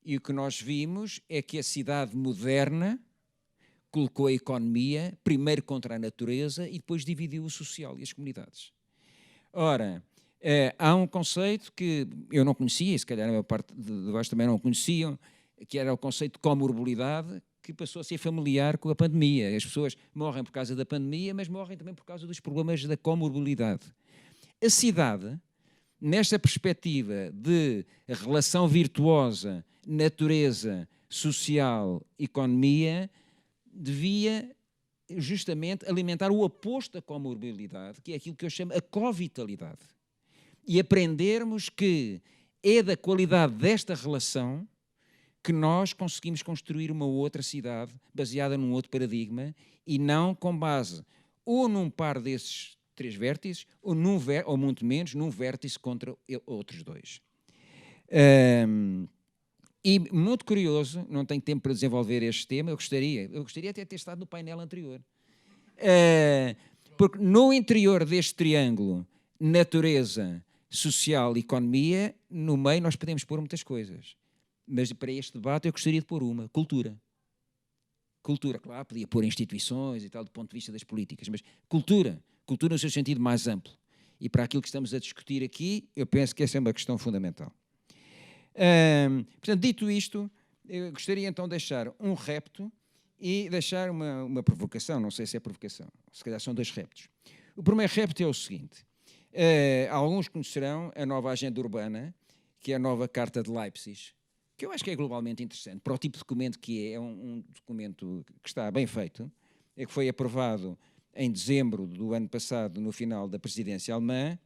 E o que nós vimos é que a cidade moderna colocou a economia primeiro contra a natureza e depois dividiu o social e as comunidades. Ora, há um conceito que eu não conhecia, e se calhar a maior parte de vós também não conheciam, que era o conceito de comorbilidade, que passou a ser familiar com a pandemia. As pessoas morrem por causa da pandemia, mas morrem também por causa dos problemas da comorbilidade. A cidade, nesta perspectiva de relação virtuosa, natureza, social, economia, devia justamente alimentar o oposto da comorbilidade, que é aquilo que eu chamo a covitalidade. E aprendermos que é da qualidade desta relação que nós conseguimos construir uma outra cidade baseada num outro paradigma e não com base ou num par desses três vértices ou muito menos num vértice contra outros dois. E muito curioso, não tenho tempo para desenvolver este tema, eu gostaria até de ter estado no painel anterior. Porque no interior deste triângulo, natureza, social e economia, no meio nós podemos pôr muitas coisas. Mas para este debate eu gostaria de pôr uma, cultura. Cultura, claro, podia pôr instituições e tal, do ponto de vista das políticas, mas cultura no seu sentido mais amplo. E para aquilo que estamos a discutir aqui, eu penso que essa é uma questão fundamental. Portanto, dito isto, eu gostaria então de deixar um repto e deixar uma provocação, não sei se é provocação, se calhar são dois reptos. O primeiro repto é o seguinte, alguns conhecerão a nova agenda urbana, que é a nova Carta de Leipzig, que eu acho que é globalmente interessante, para o tipo de documento que é um documento que está bem feito, que foi aprovado em dezembro do ano passado, no final da presidência alemã,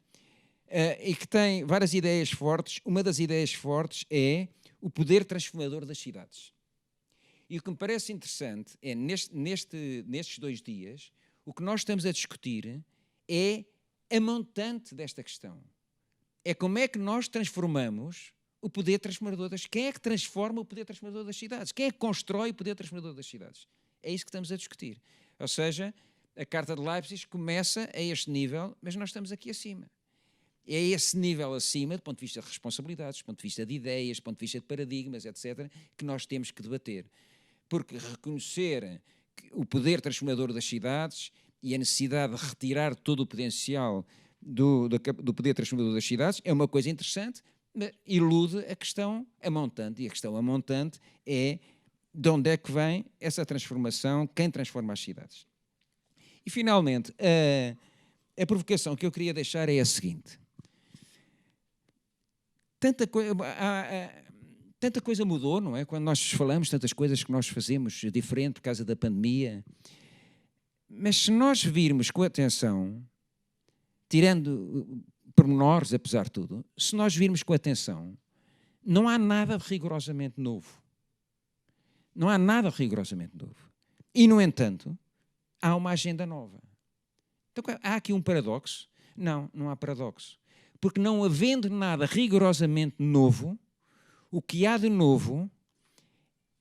e que tem várias ideias fortes. Uma das ideias fortes é o poder transformador das cidades. E o que me parece interessante é, nestes 2 dias, o que nós estamos a discutir é a montante desta questão. É como é que nós transformamos o poder transformador das cidades. Quem é que transforma o poder transformador das cidades? Quem é que constrói o poder transformador das cidades? É isso que estamos a discutir. Ou seja, a Carta de Leipzig começa a este nível, mas nós estamos aqui acima. É esse nível acima, do ponto de vista de responsabilidades, do ponto de vista de ideias, do ponto de vista de paradigmas, etc., que nós temos que debater. Porque reconhecer o poder transformador das cidades e a necessidade de retirar todo o potencial do poder transformador das cidades é uma coisa interessante, mas ilude a questão amontante. E a questão amontante é de onde é que vem essa transformação, quem transforma as cidades. E, finalmente, a provocação que eu queria deixar é a seguinte. Tanta coisa mudou, não é? Quando nós falamos, tantas coisas que nós fazemos diferente por causa da pandemia. Mas se nós virmos com atenção, tirando pormenores, apesar de tudo, se nós virmos com atenção, não há nada rigorosamente novo. Não há nada rigorosamente novo. E, no entanto, há uma agenda nova. Então, há aqui um paradoxo? Não, não há paradoxo. Porque não havendo nada rigorosamente novo, o que há de novo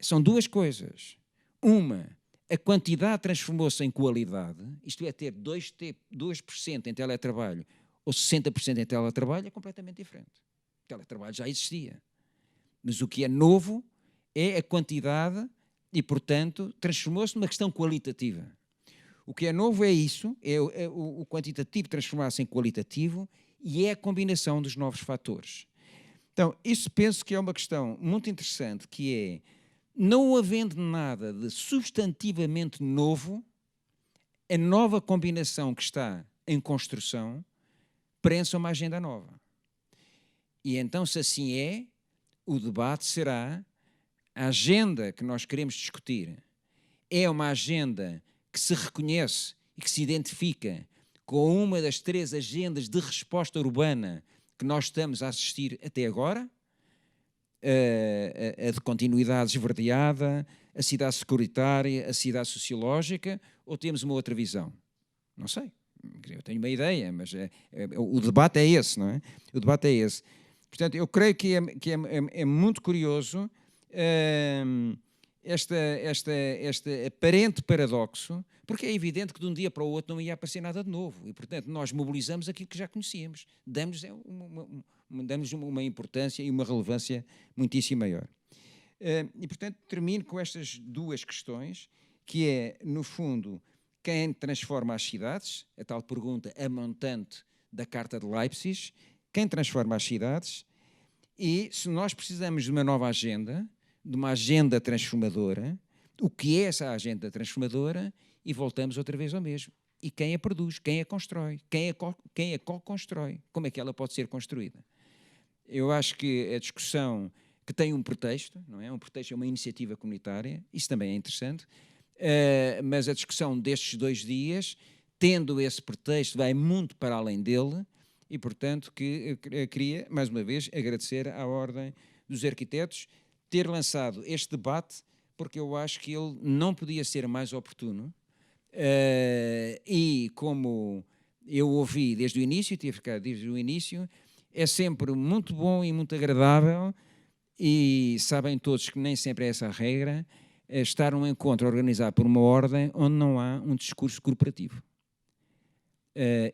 são 2 coisas. Uma, a quantidade transformou-se em qualidade, isto é, ter 2% em teletrabalho ou 60% em teletrabalho é completamente diferente. O teletrabalho já existia. Mas o que é novo é a quantidade e, portanto, transformou-se numa questão qualitativa. O que é novo é isso, é o quantitativo transformar-se em qualitativo e é a combinação dos novos fatores. Então, isso penso que é uma questão muito interessante, que é Não havendo nada de substantivamente novo, a nova combinação que está em construção prensa uma agenda nova. E então, se assim é, o debate será a agenda que nós queremos discutir. É uma agenda que se reconhece e que se identifica com uma das 3 agendas de resposta urbana que nós estamos a assistir até agora, a de continuidade esverdeada, a cidade securitária, a cidade sociológica, ou temos uma outra visão? Não sei, eu tenho uma ideia, mas o debate é esse, não é? O debate é esse. Portanto, eu creio que é muito curioso este aparente paradoxo, porque é evidente que de um dia para o outro não ia aparecer nada de novo e, portanto, nós mobilizamos aquilo que já conhecíamos, damos uma importância e uma relevância muitíssimo maior. E, portanto, termino com estas 2 questões, que é, no fundo, quem transforma as cidades, a tal pergunta a montante da Carta de Leipzig, quem transforma as cidades, e se nós precisamos de uma nova agenda, de uma agenda transformadora, o que é essa agenda transformadora? E voltamos outra vez ao mesmo. E quem a produz, quem a constrói, quem a co-constrói, como é que ela pode ser construída? Eu acho que a discussão que tem um pretexto, não é? Um pretexto é uma iniciativa comunitária, isso também é interessante, mas a discussão destes 2 dias, tendo esse pretexto, vai muito para além dele e, portanto, que queria, mais uma vez, agradecer à Ordem dos Arquitetos ter lançado este debate, porque eu acho que ele não podia ser mais oportuno. E como eu ouvi desde o início, tive ficado desde o início, é sempre muito bom e muito agradável, e sabem todos que nem sempre é essa a regra, estar num encontro organizado por uma ordem onde não há um discurso corporativo.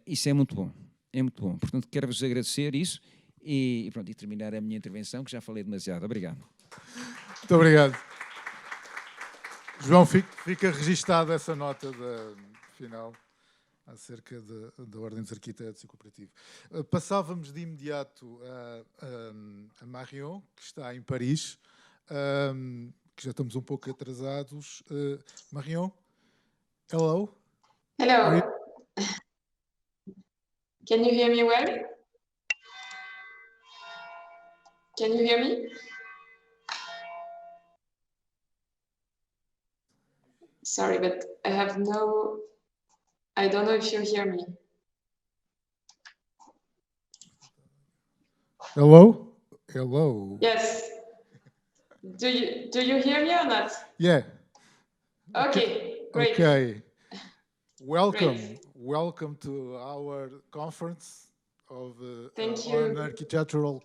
Isso é muito bom, é muito bom. Portanto, quero-vos agradecer isso e pronto, e terminar a minha intervenção, que já falei demasiado. Obrigado. Muito obrigado. João, fica registada essa nota final acerca da Ordem dos Arquitetos e Cooperativo. Passávamos de imediato a Marion, que está em Paris, que já estamos um pouco atrasados. Marion, hello. Hello. Can you hear me well? Can you hear me? Sorry, but I don't know if you hear me. Hello? Hello. Yes. Do you hear me or not? Yeah. Okay, great. Okay. Welcome. Great. Welcome to our conference of Thank you. on architectural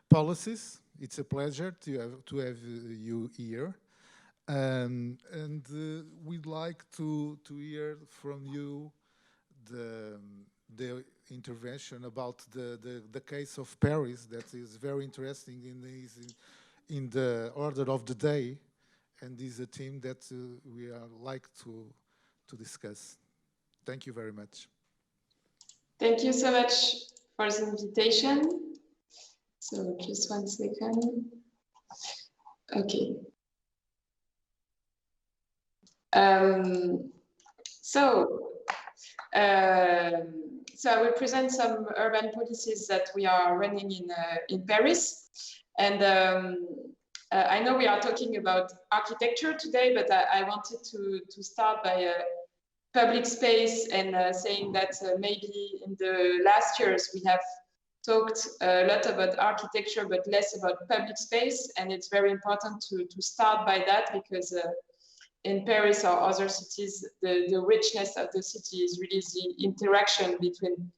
policies. It's a pleasure to have you here. And we'd like to hear from you the intervention about the case of Paris that is very interesting in the order of the day, and is a theme that we like to discuss. Thank you very much. Thank you so much for the invitation. So just 1 second. Okay. So I will present some urban policies that we are running in Paris. And I know we are talking about architecture today, but I wanted to start by public space and saying that maybe in the last years we have talked a lot about architecture, but less about public space. And it's very important to start by that, because in Paris or other cities, the richness of the city is really the interaction between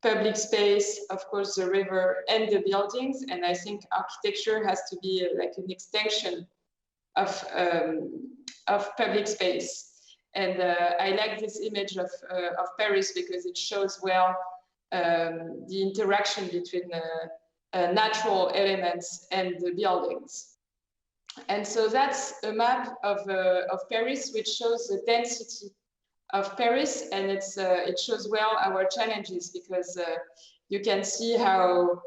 public space, of course, the river and the buildings. And I think architecture has to be like an extension of public space. And I like this image of Paris because it shows well the interaction between natural elements and the buildings. And so that's a map of Paris, which shows the density of Paris, and it shows well our challenges, because you can see how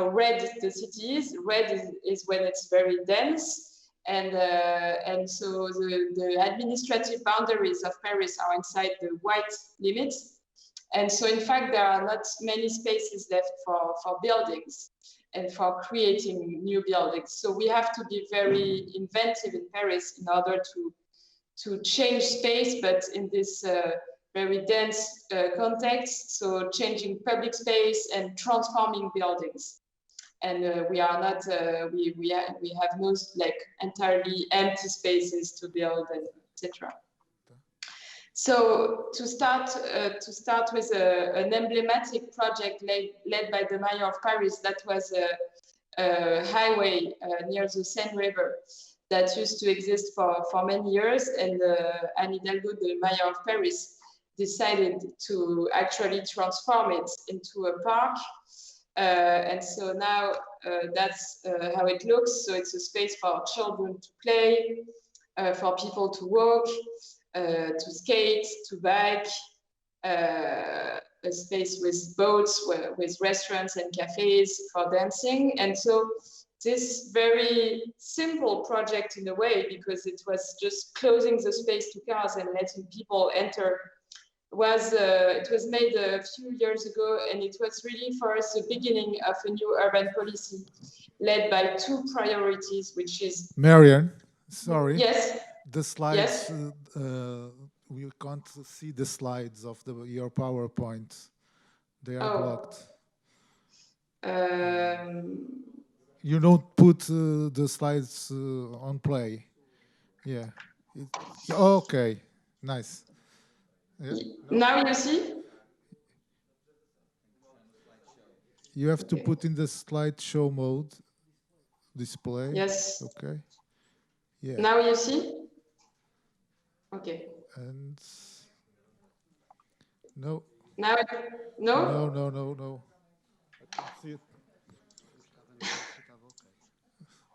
red the city is. Red is when it's very dense, And so the administrative boundaries of Paris are inside the white limits. And so in fact, there are not many spaces left for buildings and for creating new buildings. So we have to be very inventive in Paris in order to change space, but in this very dense context. So changing public space and transforming buildings. And we are not, we have no like entirely empty spaces to build, and etc. So to start with an emblematic project led by the mayor of Paris, that was a highway near the Seine River that used to exist for many years, and Anne Hidalgo, the mayor of Paris, decided to actually transform it into a park. And so now that's how it looks. So it's a space for children to play, for people to walk, to skate, to bike, a space with boats, with restaurants and cafes for dancing. And so this very simple project in a way, because it was just closing the space to cars and letting people enter, it was made a few years ago, and it was really for us the beginning of a new urban policy led by two priorities, which is... Marianne, sorry. Yes. The slides, yes. We can't see the slides of your PowerPoint. They are blocked. You don't put the slides on play. Yeah. Okay, nice. Yeah. Now you see? You have to put in the slideshow mode display. Yes. Okay. Yeah. Now you see? Okay. And no. Now, no? No. I can't see it.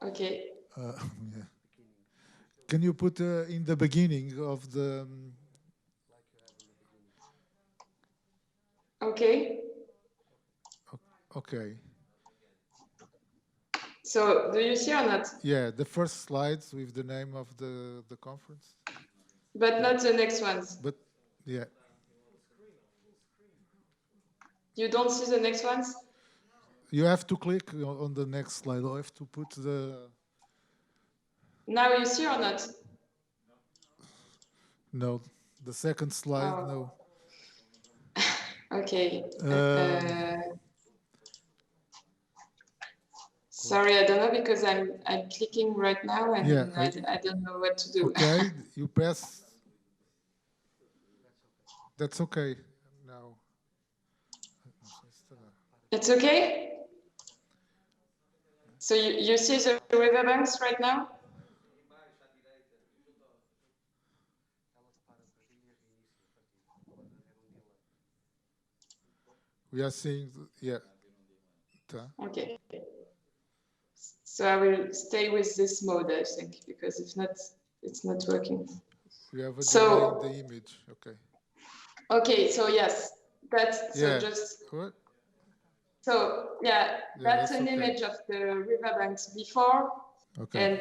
Okay. Yeah. Can you put in the beginning of the... Okay. Okay. So, do you see or not? Yeah, the first slides with the name of the conference. But not the next ones. But, yeah. You don't see the next ones? You have to click on the next slide. I have to put the... Now you see or not? No, the second slide, no. Okay. Sorry, I don't know, because I'm clicking right now, and yeah, I don't know what to do. Okay, you press. That's okay. Now. It's okay? So you see the riverbanks right now? We are seeing, yeah. Okay. So I will stay with this mode, I think, because if not, it's not working. We have a delay in the image. Okay. Okay. So yes, that's yeah. so just. What? So yeah, that's an image of the riverbanks before, okay.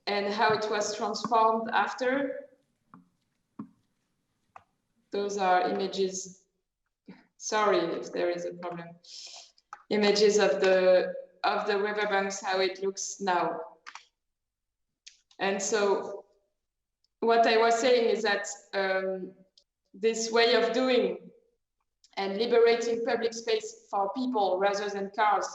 And how it was transformed after. Those are images. Sorry if there is a problem. Images of the riverbanks, how it looks now. And so what I was saying is that this way of doing and liberating public space for people rather than cars,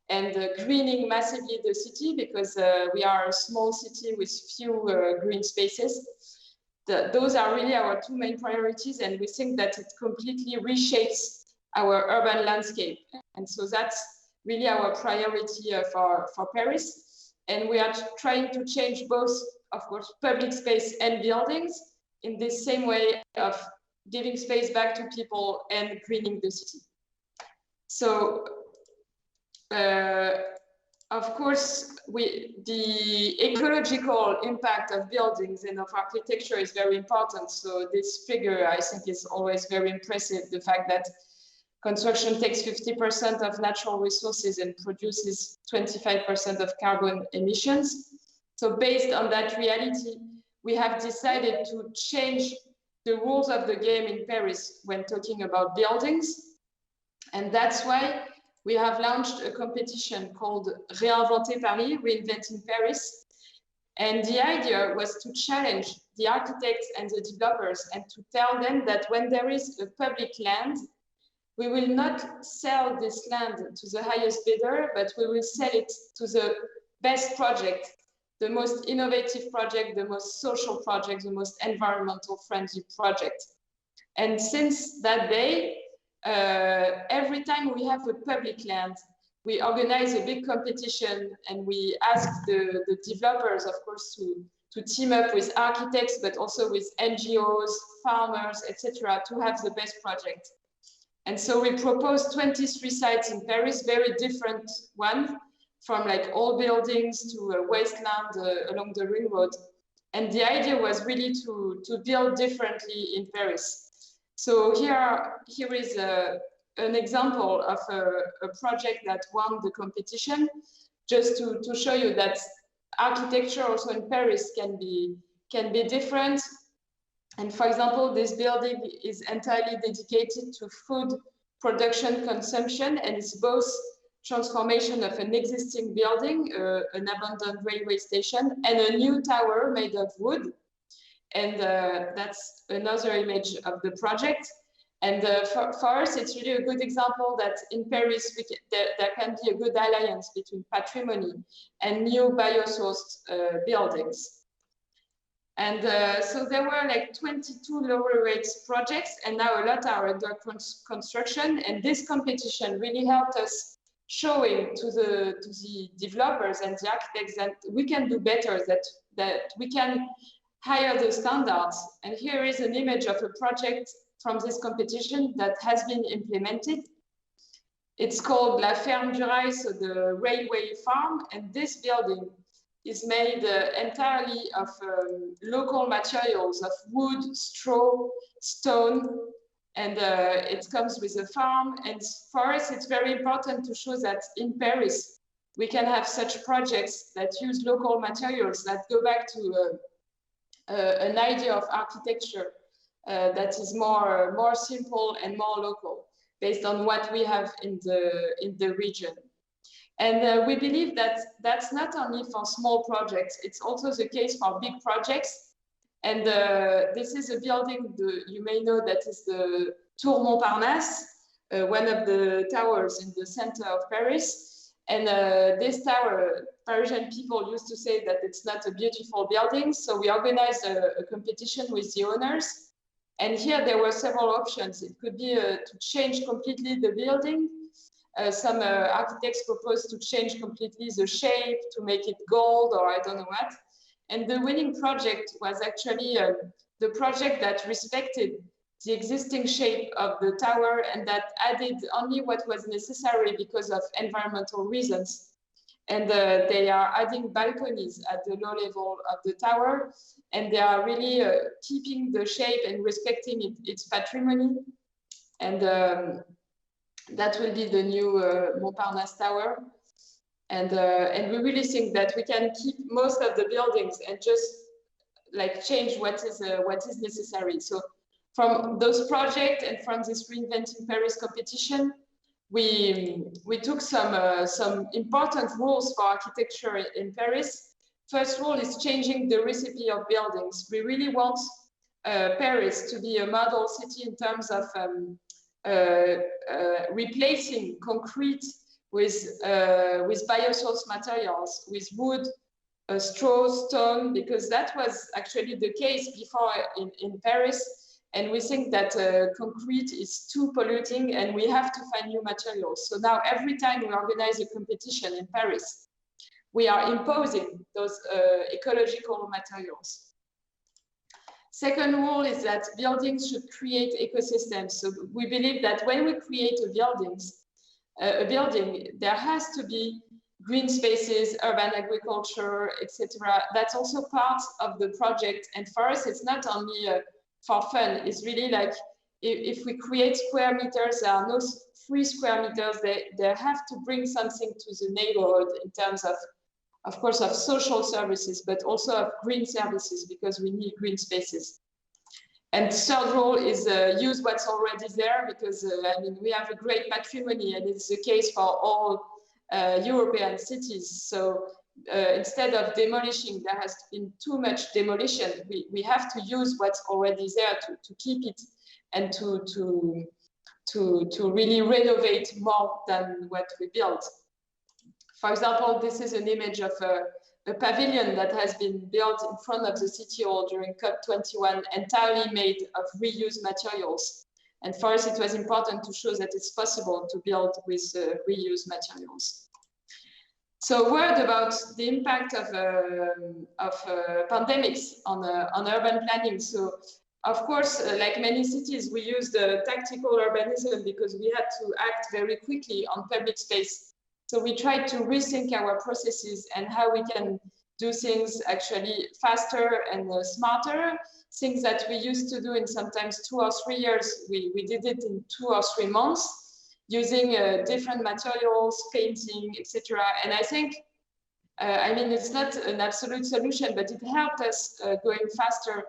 and greening massively the city, because we are a small city with few green spaces. Those are really our two main priorities, and we think that it completely reshapes our urban landscape. And so that's really our priority for Paris. And we are trying to change both, of course, public space and buildings in this same way of giving space back to people and greening the city. So, of course, the ecological impact of buildings and of architecture is very important. So this figure, I think, is always very impressive. The fact that construction takes 50% of natural resources and produces 25% of carbon emissions. So based on that reality, we have decided to change the rules of the game in Paris when talking about buildings. And that's why we have launched a competition called Réinventer Paris, Reinventing Paris. And the idea was to challenge the architects and the developers and to tell them that when there is a public land, we will not sell this land to the highest bidder, but we will sell it to the best project, the most innovative project, the most social project, the most environmental friendly project. And since that day, every time we have a public land, we organize a big competition and we ask the developers, of course, to team up with architects, but also with NGOs, farmers, etc., to have the best project. And so we proposed 23 sites in Paris, very different ones, from like old buildings to a wasteland along the ring road. And the idea was really to build differently in Paris. So here is an example of a project that won the competition, just to show you that architecture also in Paris can be different. And for example, this building is entirely dedicated to food production consumption, and it's both transformation of an existing building, an abandoned railway station, and a new tower made of wood. And that's another image of the project. And for us, it's really a good example that in Paris, there can be a good alliance between patrimony and new biosourced buildings. And so there were like 22 laureate projects, and now a lot are under construction. And this competition really helped us showing to the developers and the architects that we can do better, that we can higher the standards. And here is an image of a project from this competition that has been implemented. It's called La Ferme du Rail, so the railway farm. And this building is made entirely of local materials, of wood, straw, stone, and it comes with a farm. And for us, it's very important to show that in Paris, we can have such projects that use local materials, that go back to an idea of architecture that is more simple and more local, based on what we have in the region. And we believe that that's not only for small projects, it's also the case for big projects. And this is a building, you may know, that is the Tour Montparnasse, one of the towers in the center of Paris. And this tower, Parisian people used to say that it's not a beautiful building. So we organized a competition with the owners. And here there were several options. It could be to change completely the building. Some architects proposed to change completely the shape, to make it gold, or I don't know what. And the winning project was actually the project that respected the existing shape of the tower and that added only what was necessary because of environmental reasons. And they are adding balconies at the low level of the tower, and they are really keeping the shape and respecting its patrimony. And that will be the new Montparnasse Tower. And we really think that we can keep most of the buildings and just like change what is necessary. So from those projects and from this Reinventing Paris competition, we took some important rules for architecture in Paris. First rule is changing the recipe of buildings. We really want Paris to be a model city in terms of replacing concrete with biosourced materials, with wood, straw, stone, because that was actually the case before in Paris. And we think that concrete is too polluting and we have to find new materials. So now every time we organize a competition in Paris, we are imposing those ecological materials. Second rule is that buildings should create ecosystems. So we believe that when we create a building, there has to be green spaces, urban agriculture, etc. That's also part of the project. And for us, it's not only for fun. It's really like if we create square meters, there are no free square meters. They have to bring something to the neighborhood in terms of course, of social services, but also of green services, because we need green spaces. And third role is use what's already there, because I mean, we have a great patrimony, and it's the case for all European cities. So instead of demolishing, there has been too much demolition. We have to use what's already there to keep it, and to really renovate more than what we built. For example, this is an image of a pavilion that has been built in front of the City Hall during COP21, entirely made of reused materials. And for us, it was important to show that it's possible to build with reused materials. So, a word about the impact of pandemics on urban planning. So, of course, like many cities, we used tactical urbanism because we had to act very quickly on public space. So we tried to rethink our processes and how we can do things actually faster and smarter. Things that we used to do in sometimes 2 or 3 years, we did it in 2 or 3 months, using different materials, painting, etc. And I think, I mean, it's not an absolute solution, but it helped us going faster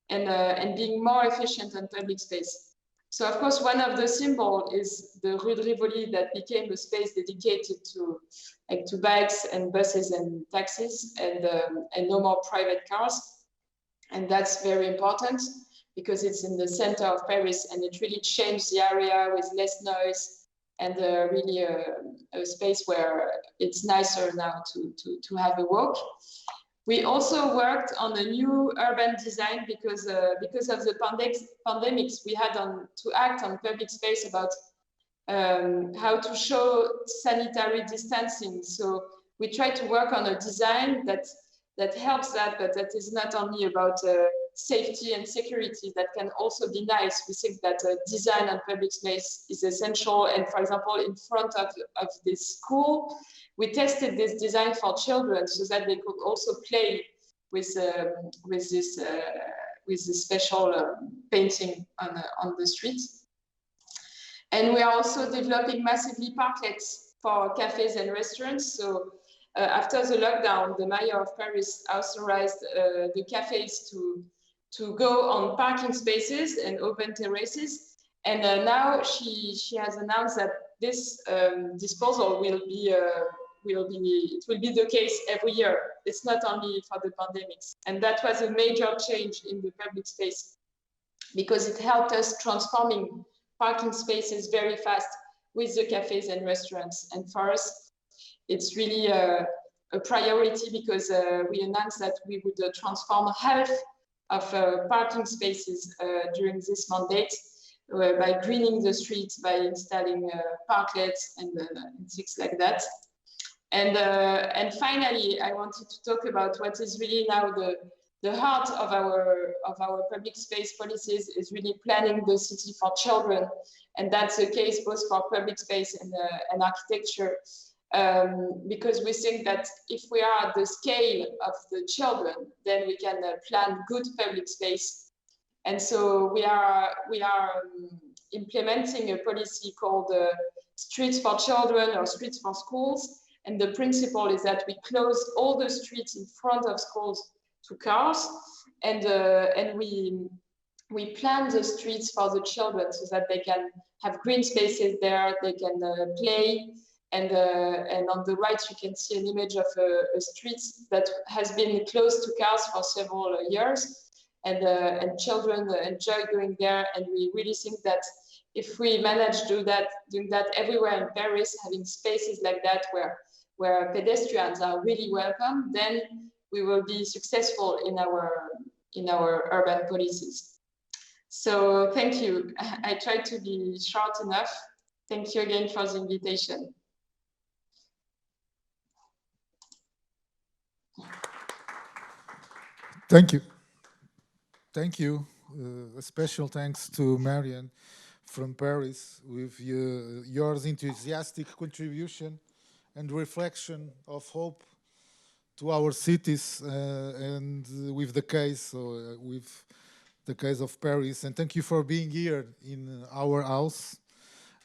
and being more efficient on public space. So, of course, one of the symbols is the Rue de Rivoli that became a space dedicated to bikes and buses and taxis, and no more private cars. And that's very important because it's in the center of Paris, and it really changed the area with less noise, and really a space where it's nicer now to have a walk. We also worked on a new urban design because of the pandemics we had to act on public space about how to show sanitary distancing. So we try to work on a design that helps that, but that is not only about safety and security, that can also be nice. We think that design on public space is essential. And for example, in front of this school, we tested this design for children so that they could also play with this special painting on the streets. And we are also developing massively parklets for cafes and restaurants. So after the lockdown, the mayor of Paris authorized the cafes to go on parking spaces and open terraces. And now she has announced that this disposal will be the case every year. It's not only for the pandemics. And that was a major change in the public space because it helped us transforming parking spaces very fast with the cafes and restaurants. And for us, it's really a priority because we announced that we would transform half of parking spaces during this mandate by greening the streets, by installing parklets and things like that. And finally, I wanted to talk about what is really now the heart of our public space policies is really planning the city for children, and that's the case both for public space and architecture, because we think that if we are at the scale of the children, then we can plan good public space. And so we are implementing a policy called Streets for Children or Streets for Schools. And the principle is that we close all the streets in front of schools to cars, and we plan the streets for the children so that they can have green spaces there, they can play, and on the right you can see an image of a street that has been closed to cars for several years, and children enjoy going there. And we really think that if we manage doing that everywhere in Paris, having spaces like that where pedestrians are really welcome, then we will be successful in our urban policies. So thank you. I tried to be short enough. Thank you again for the invitation. Thank you. Thank you. A special thanks to Marianne from Paris with your enthusiastic contribution and reflection of hope to our cities, and with the case with the case of Paris, and thank you for being here in our house.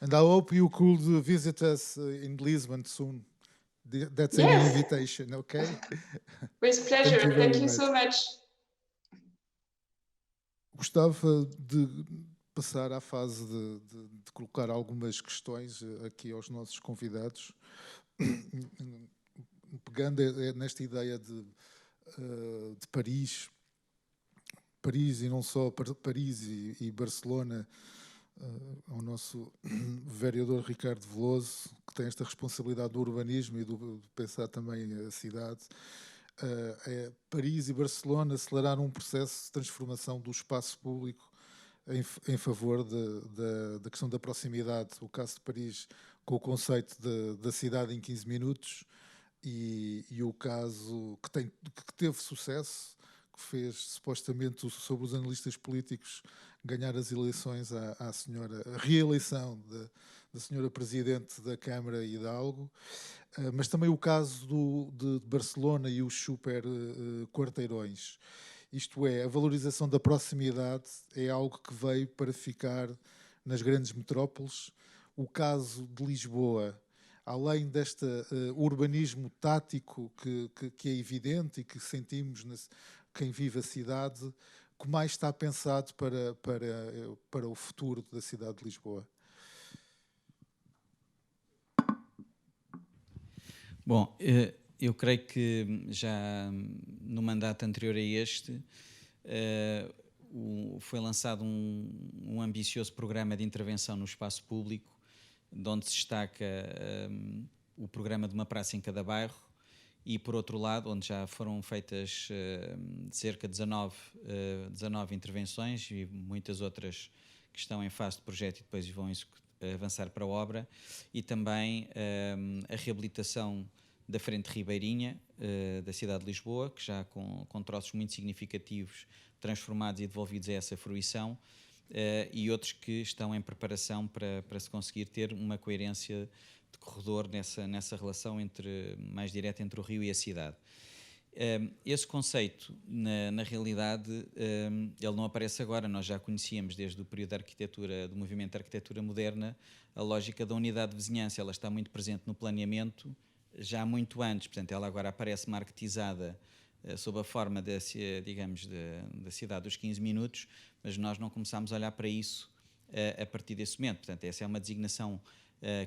And I hope you could visit us in Lisbon soon. That's an invitation, okay? With pleasure. Thank you so much. Gostava de passar à fase de colocar algumas questões aqui aos nossos convidados, pegando nesta ideia de Paris e não só Paris e Barcelona, ao nosso vereador Ricardo Veloso, que tem esta responsabilidade do urbanismo e de pensar também a cidade. Paris e Barcelona aceleraram um processo de transformação do espaço público em favor da questão da proximidade. O caso de Paris com o conceito da cidade em 15 minutos e o caso que teve sucesso, que fez supostamente sobre os analistas políticos ganhar as eleições a reeleição da senhora Presidente da Câmara Hidalgo, mas também o caso de Barcelona e os super quarteirões. Isto é, a valorização da proximidade é algo que veio para ficar nas grandes metrópoles. O caso de Lisboa, além deste urbanismo tático que é evidente e que sentimos quem vive a cidade, que mais está pensado para o futuro da cidade de Lisboa? Bom, eu creio que já no mandato anterior a este foi lançado um ambicioso programa de intervenção no espaço público, de onde se destaca o programa de uma praça em cada bairro e, por outro lado, onde já foram feitas cerca de 19 intervenções e muitas outras que estão em fase de projeto e depois vão avançar para a obra, e também a reabilitação da Frente Ribeirinha da cidade de Lisboa, que já com troços muito significativos transformados e devolvidos a essa fruição, e outros que estão em preparação para se conseguir ter uma coerência de corredor nessa relação mais direta entre o rio e a cidade. Esse conceito, na realidade, ele não aparece agora. Nós já conhecíamos desde o período da arquitetura, do movimento de arquitetura moderna, a lógica da unidade de vizinhança. Ela está muito presente no planeamento já muito antes, portanto ela agora aparece marketizada sob a forma da cidade dos 15 minutos, mas nós não começámos a olhar para isso a partir desse momento. Portanto, essa é uma designação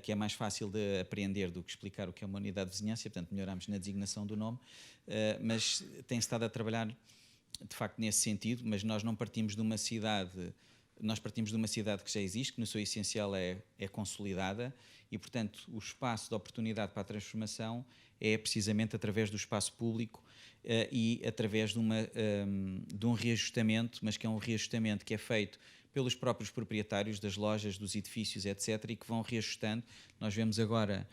que é mais fácil de apreender do que explicar o que é uma unidade de vizinhança, portanto melhoramos na designação do nome, mas tem-se estado a trabalhar de facto nesse sentido, mas nós não partimos de uma cidade, nós partimos de uma cidade que já existe, que no seu essencial é consolidada, e portanto o espaço de oportunidade para a transformação é precisamente através do espaço público e através de um reajustamento, mas que é um reajustamento que é feito pelos próprios proprietários das lojas, dos edifícios, etc., e que vão reajustando. Nós vemos agora,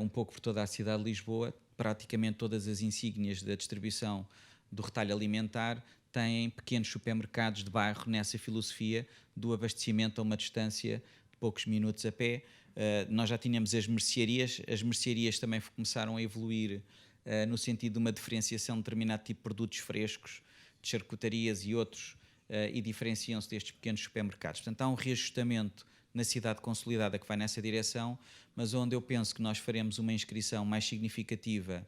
um pouco por toda a cidade de Lisboa, praticamente todas as insígnias da distribuição do retalho alimentar têm pequenos supermercados de bairro nessa filosofia do abastecimento a uma distância de poucos minutos a pé. Nós já tínhamos as mercearias também começaram a evoluir no sentido de uma diferenciação de determinado tipo de produtos frescos, de charcutarias e outros, e diferenciam-se destes pequenos supermercados. Portanto, há um reajustamento na cidade consolidada que vai nessa direção, mas onde eu penso que nós faremos uma inscrição mais significativa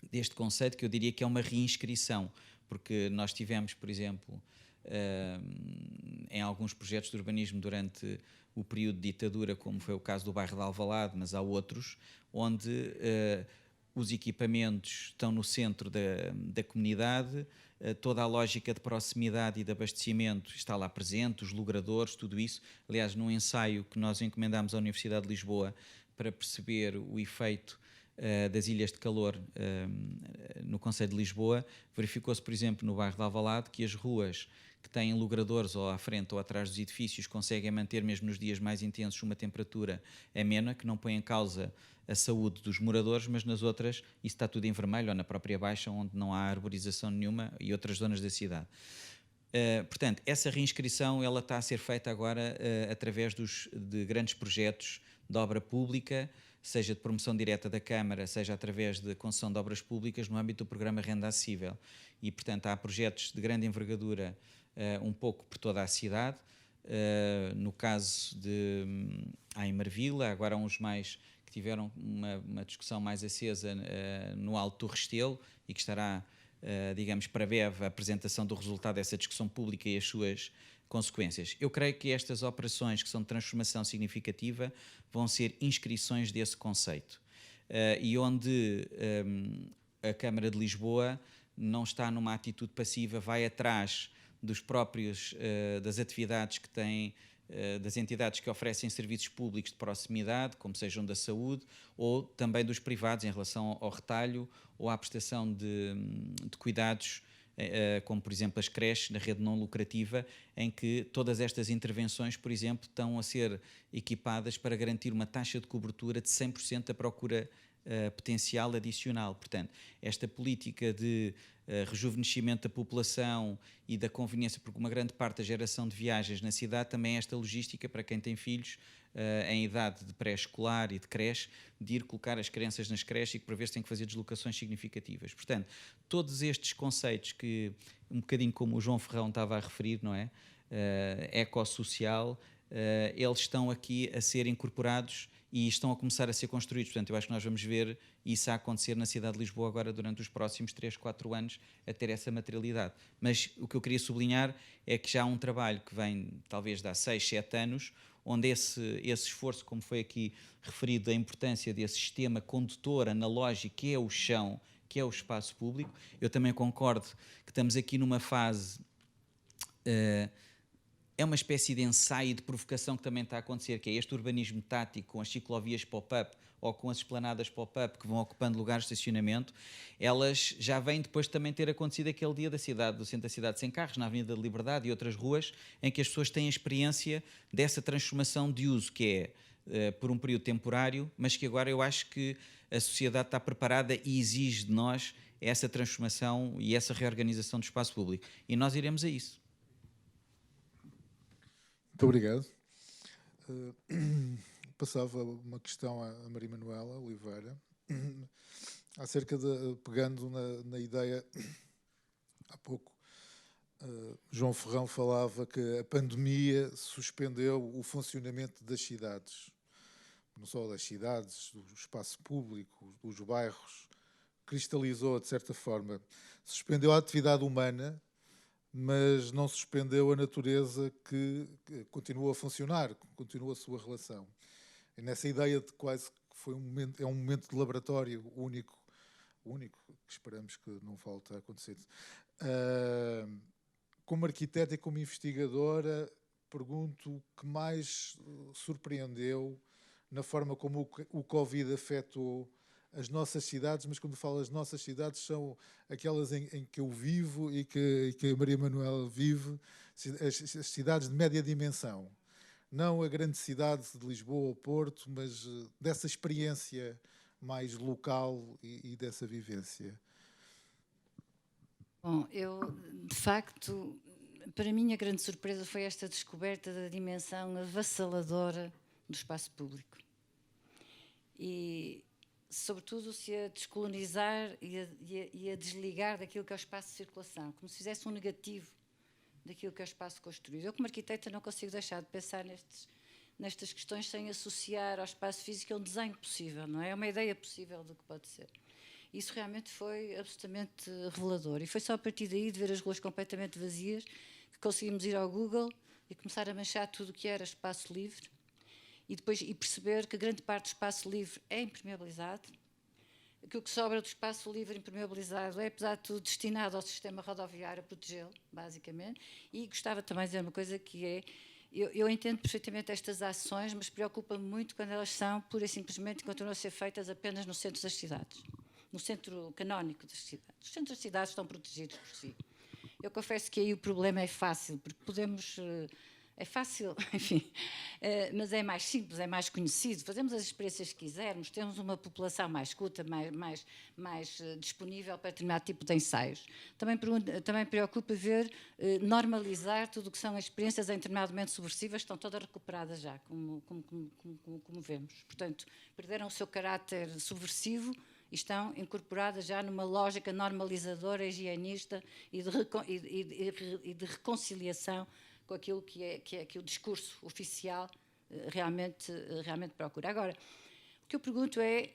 deste conceito, que eu diria que é uma reinscrição, porque nós tivemos, por exemplo, em alguns projetos de urbanismo durante o período de ditadura, como foi o caso do bairro de Alvalade, mas há outros, onde os equipamentos estão no centro da comunidade, toda a lógica de proximidade e de abastecimento está lá presente, os logradores, tudo isso. Aliás, num ensaio que nós encomendámos à Universidade de Lisboa para perceber o efeito das ilhas de calor no concelho de Lisboa, verificou-se, por exemplo, no bairro de Alvalade, que as ruas que têm logradores ou à frente ou atrás dos edifícios conseguem manter, mesmo nos dias mais intensos, uma temperatura amena, que não põe em causa a saúde dos moradores, mas nas outras isso está tudo em vermelho, ou na própria Baixa, onde não há arborização nenhuma, e outras zonas da cidade. Portanto, essa reinscrição ela está a ser feita agora através de grandes projetos de obra pública, seja de promoção direta da Câmara, seja através de concessão de obras públicas no âmbito do programa Renda Acessível. E, portanto, há projetos de grande envergadura um pouco por toda a cidade. No caso de em Marvila, agora há uns mais que tiveram uma discussão mais acesa no Alto do Restelo e que estará, digamos, para breve a apresentação do resultado dessa discussão pública e as suas consequências. Eu creio que estas operações que são de transformação significativa vão ser inscrições desse conceito. E onde a Câmara de Lisboa não está numa atitude passiva, vai atrás dos próprios, das atividades que têm, das entidades que oferecem serviços públicos de proximidade, como sejam da saúde, ou também dos privados em relação ao retalho ou à prestação de cuidados, como por exemplo as creches na rede não lucrativa, em que todas estas intervenções, por exemplo, estão a ser equipadas para garantir uma taxa de cobertura de 100% da procura potencial adicional. Portanto, esta política de rejuvenescimento da população e da conveniência, porque uma grande parte da geração de viagens na cidade também é esta logística para quem tem filhos em idade de pré-escolar e de creche, de ir colocar as crianças nas creches e que por vezes tem que fazer deslocações significativas. Portanto, todos estes conceitos que, um bocadinho como o João Ferrão estava a referir, não é? Ecossocial, eles estão aqui a ser incorporados e estão a começar a ser construídos. Portanto, eu acho que nós vamos ver isso a acontecer na cidade de Lisboa agora durante os próximos 3, 4 anos, a ter essa materialidade. Mas o que eu queria sublinhar é que já há um trabalho que vem talvez de há 6, 7 anos, onde esse esforço, como foi aqui referido, da importância desse sistema condutor analógico que é o chão, que é o espaço público. Eu também concordo que estamos aqui numa fase... é uma espécie de ensaio de provocação que também está a acontecer, que é este urbanismo tático com as ciclovias pop-up ou com as esplanadas pop-up que vão ocupando lugares de estacionamento. Elas já vêm depois de também ter acontecido aquele dia da cidade, do centro da cidade sem carros, na Avenida da Liberdade e outras ruas, em que as pessoas têm a experiência dessa transformação de uso, que é por um período temporário, mas que agora eu acho que a sociedade está preparada e exige de nós essa transformação e essa reorganização do espaço público. E nós iremos a isso. Muito obrigado. Passava uma questão à Maria Manuela Oliveira, acerca de, pegando na ideia, há pouco, João Ferrão falava que a pandemia suspendeu o funcionamento das cidades, não só das cidades, do espaço público, dos bairros, cristalizou, de certa forma, suspendeu a atividade humana, mas não suspendeu a natureza que continua a funcionar, continua a sua relação. E nessa ideia de quase que foi é um momento de laboratório único, que esperamos que não volte a acontecer. Como arquiteta e como investigadora, pergunto o que mais surpreendeu na forma como o Covid afetou as nossas cidades, mas quando falo as nossas cidades são aquelas em que eu vivo e que a Maria Manuela vive, as cidades de média dimensão. Não a grande cidade de Lisboa ou Porto, mas dessa experiência mais local e dessa vivência. Bom, eu, de facto, para mim a grande surpresa foi esta descoberta da dimensão avassaladora do espaço público. E, sobretudo, se a descolonizar e a desligar daquilo que é o espaço de circulação, como se fizesse um negativo daquilo que é o espaço construído. Eu, como arquiteta, não consigo deixar de pensar nestas questões sem associar ao espaço físico um desenho possível, não é? É uma ideia possível do que pode ser. Isso realmente foi absolutamente revelador. E foi só a partir daí, de ver as ruas completamente vazias, que conseguimos ir ao Google e começar a manchar tudo o que era espaço livre e depois perceber que grande parte do espaço livre é impermeabilizado, que o que sobra do espaço livre impermeabilizado é, apesar de tudo, destinado ao sistema rodoviário a protegê-lo, basicamente. E gostava também de dizer uma coisa que é, eu entendo perfeitamente estas ações, mas preocupa-me muito quando elas são, pura e simplesmente, continuam a ser feitas apenas no centro das cidades, no centro canónico das cidades. Os centros das cidades estão protegidos por si. Eu confesso que aí o problema é fácil, porque podemos É fácil, enfim, mas é mais simples, é mais conhecido. Fazemos as experiências que quisermos, temos uma população mais culta, mais disponível para determinado tipo de ensaios. Também preocupa ver, normalizar tudo o que são experiências em determinado momento subversivas, estão todas recuperadas já, como vemos. Portanto, perderam o seu caráter subversivo e estão incorporadas já numa lógica normalizadora, higienista e de reconciliação com aquilo que o discurso oficial realmente procura. Agora, o que eu pergunto é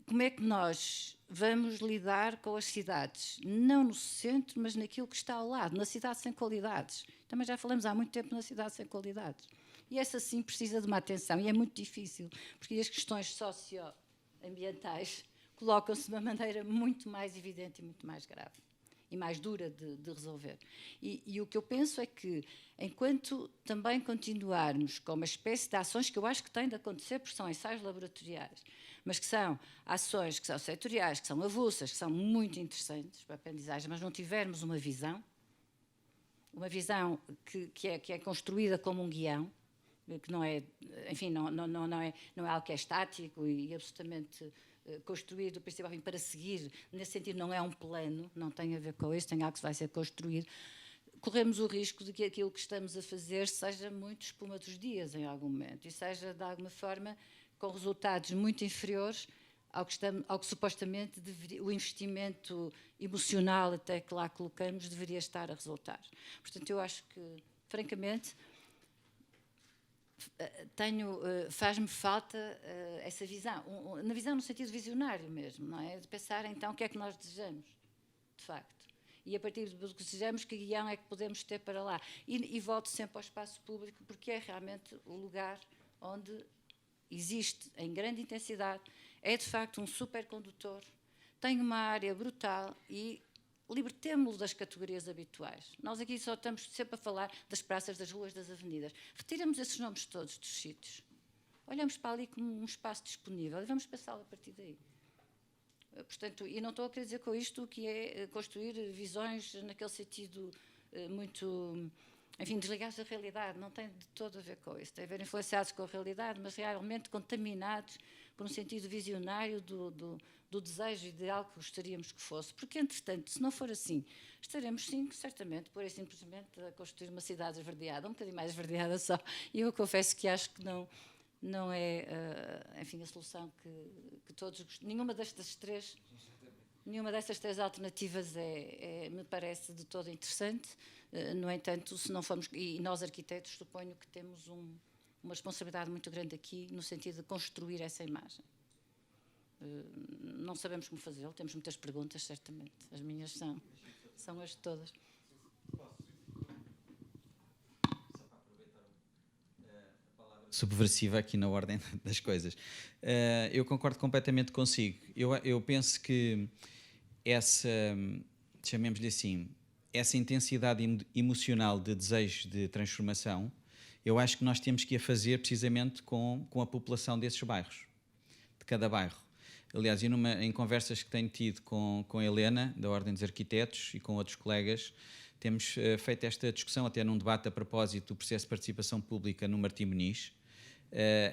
como é que nós vamos lidar com as cidades, não no centro, mas naquilo que está ao lado, na cidade sem qualidades. Também já falamos há muito tempo na cidade sem qualidades. E essa sim precisa de uma atenção, e é muito difícil, porque as questões socioambientais colocam-se de uma maneira muito mais evidente e muito mais grave e mais dura de resolver. E o que eu penso é que, enquanto também continuarmos com uma espécie de ações que eu acho que têm de acontecer, porque são ensaios laboratoriais, mas que são ações que são setoriais, que são avulsas, que são muito interessantes para a aprendizagem, mas não tivermos uma visão que é construída como um guião, que não é, enfim, não é algo que é estático e absolutamente construído do princípio ao fim para seguir, nesse sentido não é um plano, não tem a ver com isso, tem algo que vai ser construído, corremos o risco de que aquilo que estamos a fazer seja muito espuma dos dias em algum momento e seja de alguma forma com resultados muito inferiores ao que supostamente o investimento emocional até que lá colocamos deveria estar a resultar. Portanto, eu acho que, francamente, faz-me falta essa visão, na visão no sentido visionário mesmo, não é? De pensar então o que é que nós desejamos, de facto. E a partir do que desejamos, que guião é que podemos ter para lá. E volto sempre ao espaço público, porque é realmente o lugar onde existe em grande intensidade, é de facto um supercondutor, tem uma área brutal e libertemo-lo das categorias habituais. Nós aqui só estamos sempre a falar das praças, das ruas, das avenidas. Retiramos esses nomes todos dos sítios. Olhamos para ali como um espaço disponível e vamos pensá-lo a partir daí. Portanto, e não estou a querer dizer com isto que é construir visões naquele sentido muito, enfim, desligados da realidade. Não tem de todo a ver com isso. Tem a ver influenciados com a realidade, mas realmente contaminados por um sentido visionário do desejo ideal que gostaríamos que fosse. Porque, entretanto, se não for assim, estaremos, sim, certamente, por aí simplesmente a construir uma cidade esverdeada, um bocadinho mais esverdeada só. E eu confesso que acho que não é, enfim, a solução que todos... Nenhuma dessas três alternativas me parece de todo interessante. No entanto, se não formos... E nós, arquitetos, suponho que temos uma responsabilidade muito grande aqui, no sentido de construir essa imagem. Não sabemos como fazê-lo, temos muitas perguntas, certamente. As minhas são as de todas. Subversiva aqui na ordem das coisas. Eu concordo completamente consigo. Eu penso que essa, chamemos-lhe assim, essa intensidade emocional de desejo de transformação, eu acho que nós temos que a fazer precisamente com a população desses bairros, de cada bairro. Aliás, em conversas que tenho tido com a Helena, da Ordem dos Arquitetos, e com outros colegas, temos feito esta discussão, até num debate a propósito do processo de participação pública no Martim Moniz,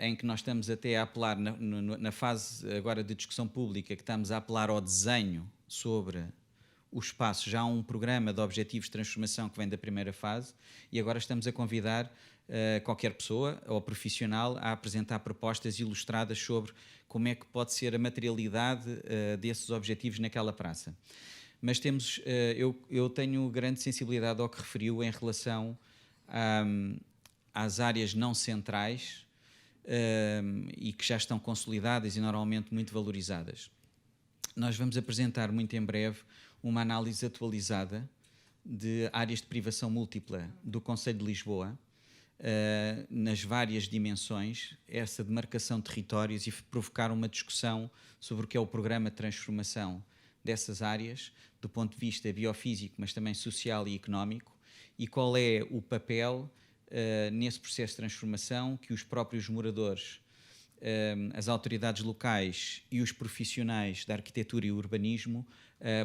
em que nós estamos até a apelar, na fase agora de discussão pública, que estamos a apelar ao desenho sobre o espaço. Já há um programa de objetivos de transformação que vem da primeira fase e agora estamos a convidar qualquer pessoa ou profissional a apresentar propostas ilustradas sobre como é que pode ser a materialidade desses objetivos naquela praça. Mas eu tenho grande sensibilidade ao que referiu em relação às áreas não centrais e que já estão consolidadas e normalmente muito valorizadas. Nós vamos apresentar muito em breve uma análise atualizada de áreas de privação múltipla do Concelho de Lisboa, nas várias dimensões, essa demarcação de territórios e provocar uma discussão sobre o que é o programa de transformação dessas áreas, do ponto de vista biofísico, mas também social e económico, e qual é o papel nesse processo de transformação que os próprios moradores, as autoridades locais e os profissionais da arquitetura e urbanismo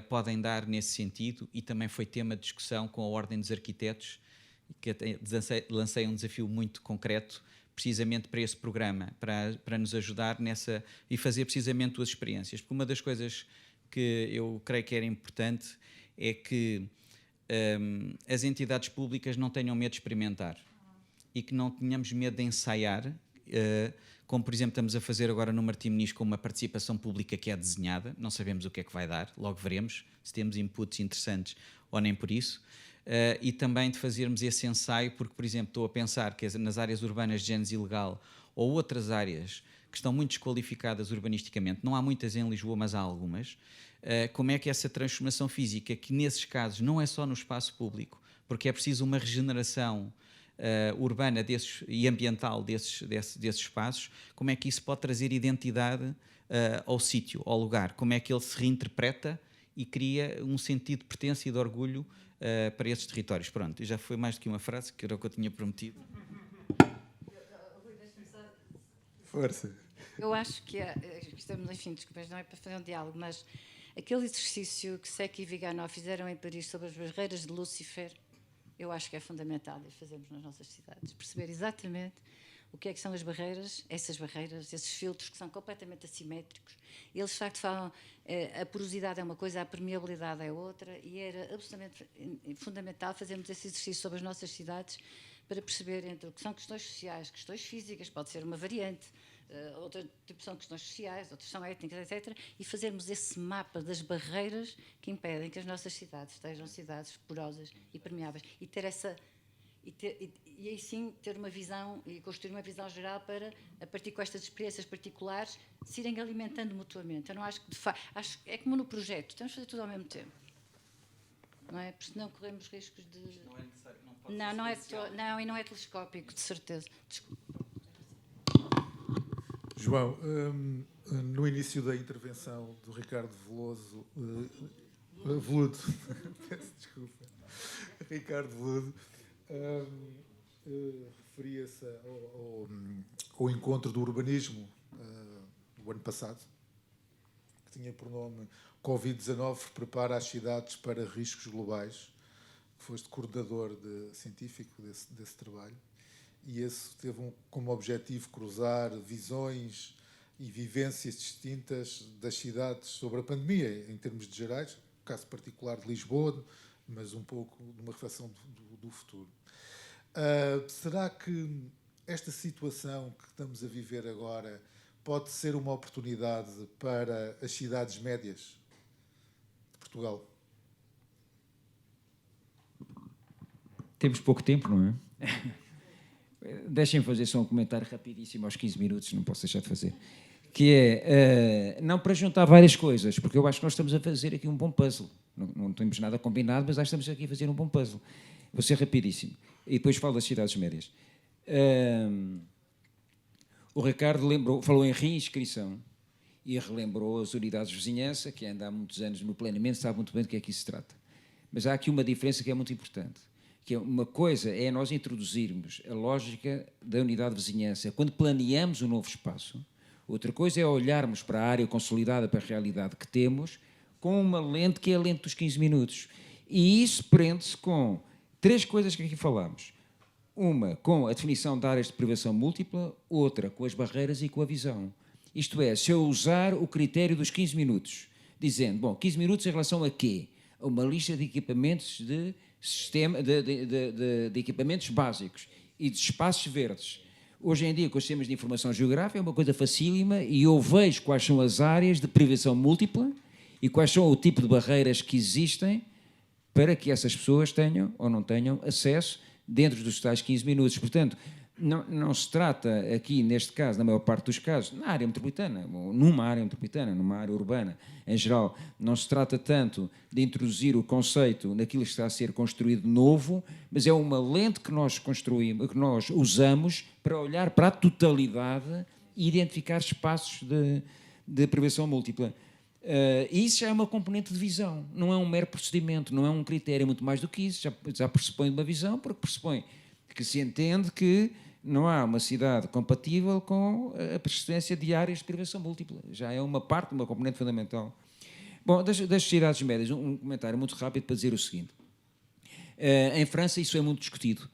podem dar nesse sentido, e também foi tema de discussão com a Ordem dos Arquitetos, que até lancei um desafio muito concreto precisamente para esse programa, para nos ajudar nessa e fazer precisamente duas experiências. Porque uma das coisas que eu creio que era importante é que as entidades públicas não tenham medo de experimentar e que não tenhamos medo de ensaiar, como por exemplo estamos a fazer agora no Martim Moniz com uma participação pública que é desenhada, não sabemos o que é que vai dar, logo veremos se temos inputs interessantes ou nem por isso. E também de fazermos esse ensaio, porque, por exemplo, estou a pensar que nas áreas urbanas de género ilegal ou outras áreas que estão muito desqualificadas urbanisticamente, não há muitas em Lisboa, mas há algumas, como é que essa transformação física, que nesses casos não é só no espaço público, porque é preciso uma regeneração urbana e ambiental desses espaços, como é que isso pode trazer identidade ao sítio, ao lugar, como é que ele se reinterpreta e cria um sentido de pertença e de orgulho para esses territórios. Pronto, já foi mais do que uma frase, que era o que eu tinha prometido. Força. Eu acho que estamos, enfim, desculpas, não é para fazer um diálogo, mas aquele exercício que Secchi e Viganò fizeram em Paris sobre as barreiras de Lúcifer, eu acho que é fundamental e fazermos nas nossas cidades. Perceber exatamente o que é que são as barreiras, esses filtros que são completamente assimétricos. Eles, de facto, falam a porosidade é uma coisa, a permeabilidade é outra, e era absolutamente fundamental fazermos esse exercício sobre as nossas cidades para perceber entre o que são questões sociais, questões físicas, pode ser uma variante, outro tipo são questões sociais, outras são étnicas, etc., e fazermos esse mapa das barreiras que impedem que as nossas cidades sejam cidades porosas e permeáveis, e ter essa... E aí sim ter uma visão e construir uma visão geral para, a partir com estas experiências particulares, se irem alimentando mutuamente. Eu não acho que, de facto, acho que é como no projeto, temos de fazer tudo ao mesmo tempo. Não é? Porque senão corremos riscos de... Não é necessário, não pode ser não, e não é telescópico, de certeza. Desculpa. João, no início da intervenção do Ricardo Veludo, peço desculpa, Ricardo Veludo, referia-se ao encontro do urbanismo do ano passado, que tinha por nome Covid-19 prepara as cidades para riscos globais. Foste coordenador científico desse trabalho, e esse teve como objetivo cruzar visões e vivências distintas das cidades sobre a pandemia, em termos de gerais, caso particular de Lisboa, mas um pouco de uma reflexão do futuro. Será que esta situação que estamos a viver agora pode ser uma oportunidade para as cidades médias de Portugal? Temos pouco tempo, não é? Deixem-me fazer só um comentário rapidíssimo aos 15 minutos, não posso deixar de fazer. Que é, não para juntar várias coisas, porque eu acho que nós estamos a fazer aqui um bom puzzle. Não temos nada combinado, mas acho que estamos aqui a fazer um bom puzzle. Vou ser rapidíssimo. E depois falo das cidades médias. O Ricardo falou em reinscrição e relembrou as unidades de vizinhança, que anda há muitos anos no planeamento, sabe muito bem do que é que isso se trata. Mas há aqui uma diferença que é muito importante, que é uma coisa é nós introduzirmos a lógica da unidade de vizinhança quando planeamos um novo espaço, outra coisa é olharmos para a área consolidada, para a realidade que temos, com uma lente que é a lente dos 15 minutos. E isso prende-se com 3 coisas que aqui falámos. Uma com a definição de áreas de privação múltipla, outra com as barreiras e com a visão. Isto é, se eu usar o critério dos 15 minutos, dizendo, bom, 15 minutos em relação a quê? A uma lista de equipamentos de equipamentos básicos e de espaços verdes. Hoje em dia, com os sistemas de informação geográfica, é uma coisa facílima e eu vejo quais são as áreas de privação múltipla e quais são o tipo de barreiras que existem para que essas pessoas tenham ou não tenham acesso dentro dos tais 15 minutos. Portanto, não se trata aqui, neste caso, na maior parte dos casos, na área metropolitana, ou numa área metropolitana, numa área urbana, em geral, não se trata tanto de introduzir o conceito naquilo que está a ser construído novo, mas é uma lente que nós construímos, que nós usamos para olhar para a totalidade e identificar espaços de privação múltipla. E isso já é uma componente de visão, não é um mero procedimento, não é um critério, muito mais do que isso, já pressupõe uma visão, porque pressupõe que se entende que não há uma cidade compatível com a persistência de áreas de privação múltipla. Já é uma parte, uma componente fundamental. Bom, das cidades médias, um comentário muito rápido para dizer o seguinte. Em França isso é muito discutido.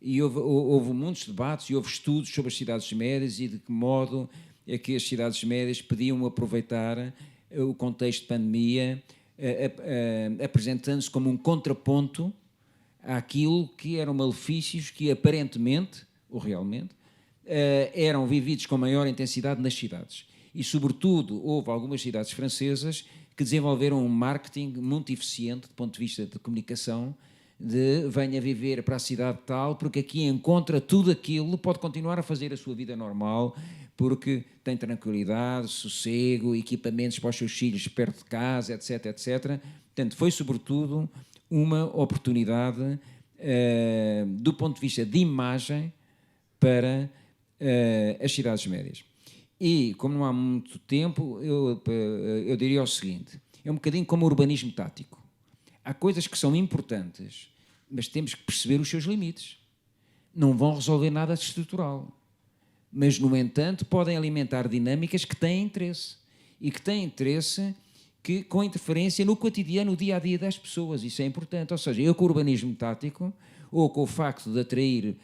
e houve muitos debates e houve estudos sobre as cidades médias e de que modo é que as cidades médias podiam aproveitar o contexto de pandemia, apresentando-se como um contraponto àquilo que eram malefícios que aparentemente, ou realmente, eram vividos com maior intensidade nas cidades. E, sobretudo, houve algumas cidades francesas que desenvolveram um marketing muito eficiente do ponto de vista de comunicação, de venha viver para a cidade tal, porque aqui encontra tudo aquilo, pode continuar a fazer a sua vida normal, porque tem tranquilidade, sossego, equipamentos para os seus filhos perto de casa, etc, etc. Portanto, foi, sobretudo, uma oportunidade do ponto de vista de imagem para as cidades médias. E, como não há muito tempo, eu diria o seguinte, é um bocadinho como o urbanismo tático. Há coisas que são importantes, mas temos que perceber os seus limites. Não vão resolver nada de estrutural, mas, no entanto, podem alimentar dinâmicas que têm interesse. E que têm interesse com interferência no cotidiano, no dia-a-dia das pessoas. Isso é importante. Ou seja, eu com o urbanismo tático, ou com o facto de atrair,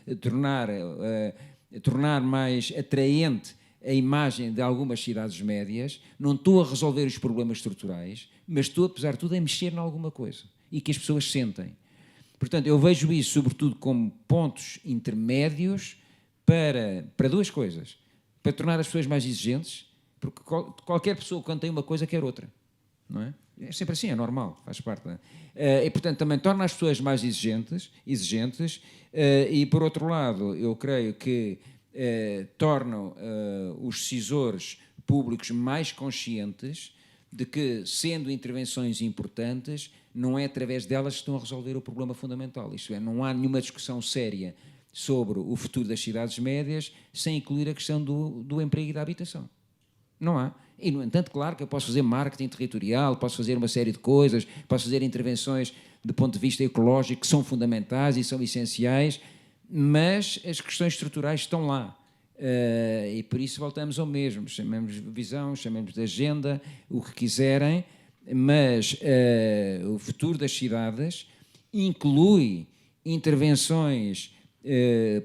tornar mais atraente a imagem de algumas cidades médias, não estou a resolver os problemas estruturais, mas estou, apesar de tudo, a mexer em alguma coisa e que as pessoas sentem. Portanto, eu vejo isso, sobretudo, como pontos intermédios para duas coisas. Para tornar as pessoas mais exigentes, porque qualquer pessoa, quando tem uma coisa, quer outra. Não é? É sempre assim, é normal, faz parte. E, portanto, também torna as pessoas mais exigentes e, por outro lado, eu creio que tornam os decisores públicos mais conscientes de que, sendo intervenções importantes, não é através delas que estão a resolver o problema fundamental. Isto é, não há nenhuma discussão séria sobre o futuro das cidades médias sem incluir a questão do emprego e da habitação. Não há. E, no entanto, claro que eu posso fazer marketing territorial, posso fazer uma série de coisas, posso fazer intervenções do ponto de vista ecológico que são fundamentais e são essenciais, mas as questões estruturais estão lá. E por isso voltamos ao mesmo. Chamemos de visão, chamemos de agenda, o que quiserem, mas o futuro das cidades inclui intervenções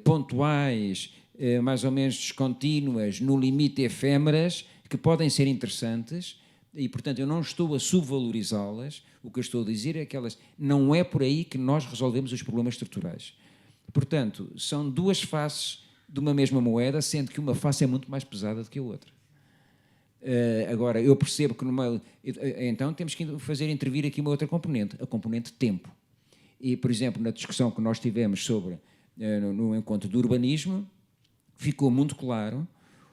pontuais, mais ou menos descontínuas, no limite efêmeras, que podem ser interessantes e, portanto, eu não estou a subvalorizá-las. O que eu estou a dizer é que elas não é por aí que nós resolvemos os problemas estruturais. Portanto, são duas faces de uma mesma moeda, sendo que uma face é muito mais pesada do que a outra. Agora, eu percebo que então temos que fazer intervir aqui uma outra componente, a componente tempo. E, por exemplo, na discussão que nós tivemos sobre no encontro do urbanismo, ficou muito claro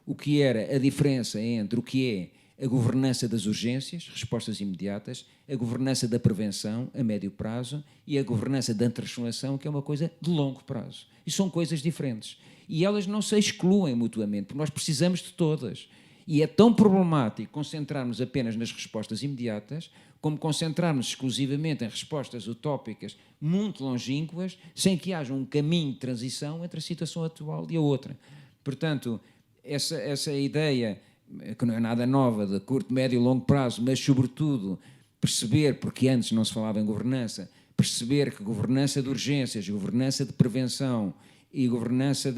o que era a diferença entre o que é a governança das urgências, respostas imediatas, a governança da prevenção a médio prazo e a governança da transformação, que é uma coisa de longo prazo. E são coisas diferentes. E elas não se excluem mutuamente, porque nós precisamos de todas. E é tão problemático concentrarmos apenas nas respostas imediatas, como concentrarmos exclusivamente em respostas utópicas muito longínquas, sem que haja um caminho de transição entre a situação atual e a outra. Portanto, essa ideia, que não é nada nova, de curto, médio e longo prazo, mas, sobretudo, perceber, porque antes não se falava em governança, perceber que governança de urgências, governança de prevenção e governança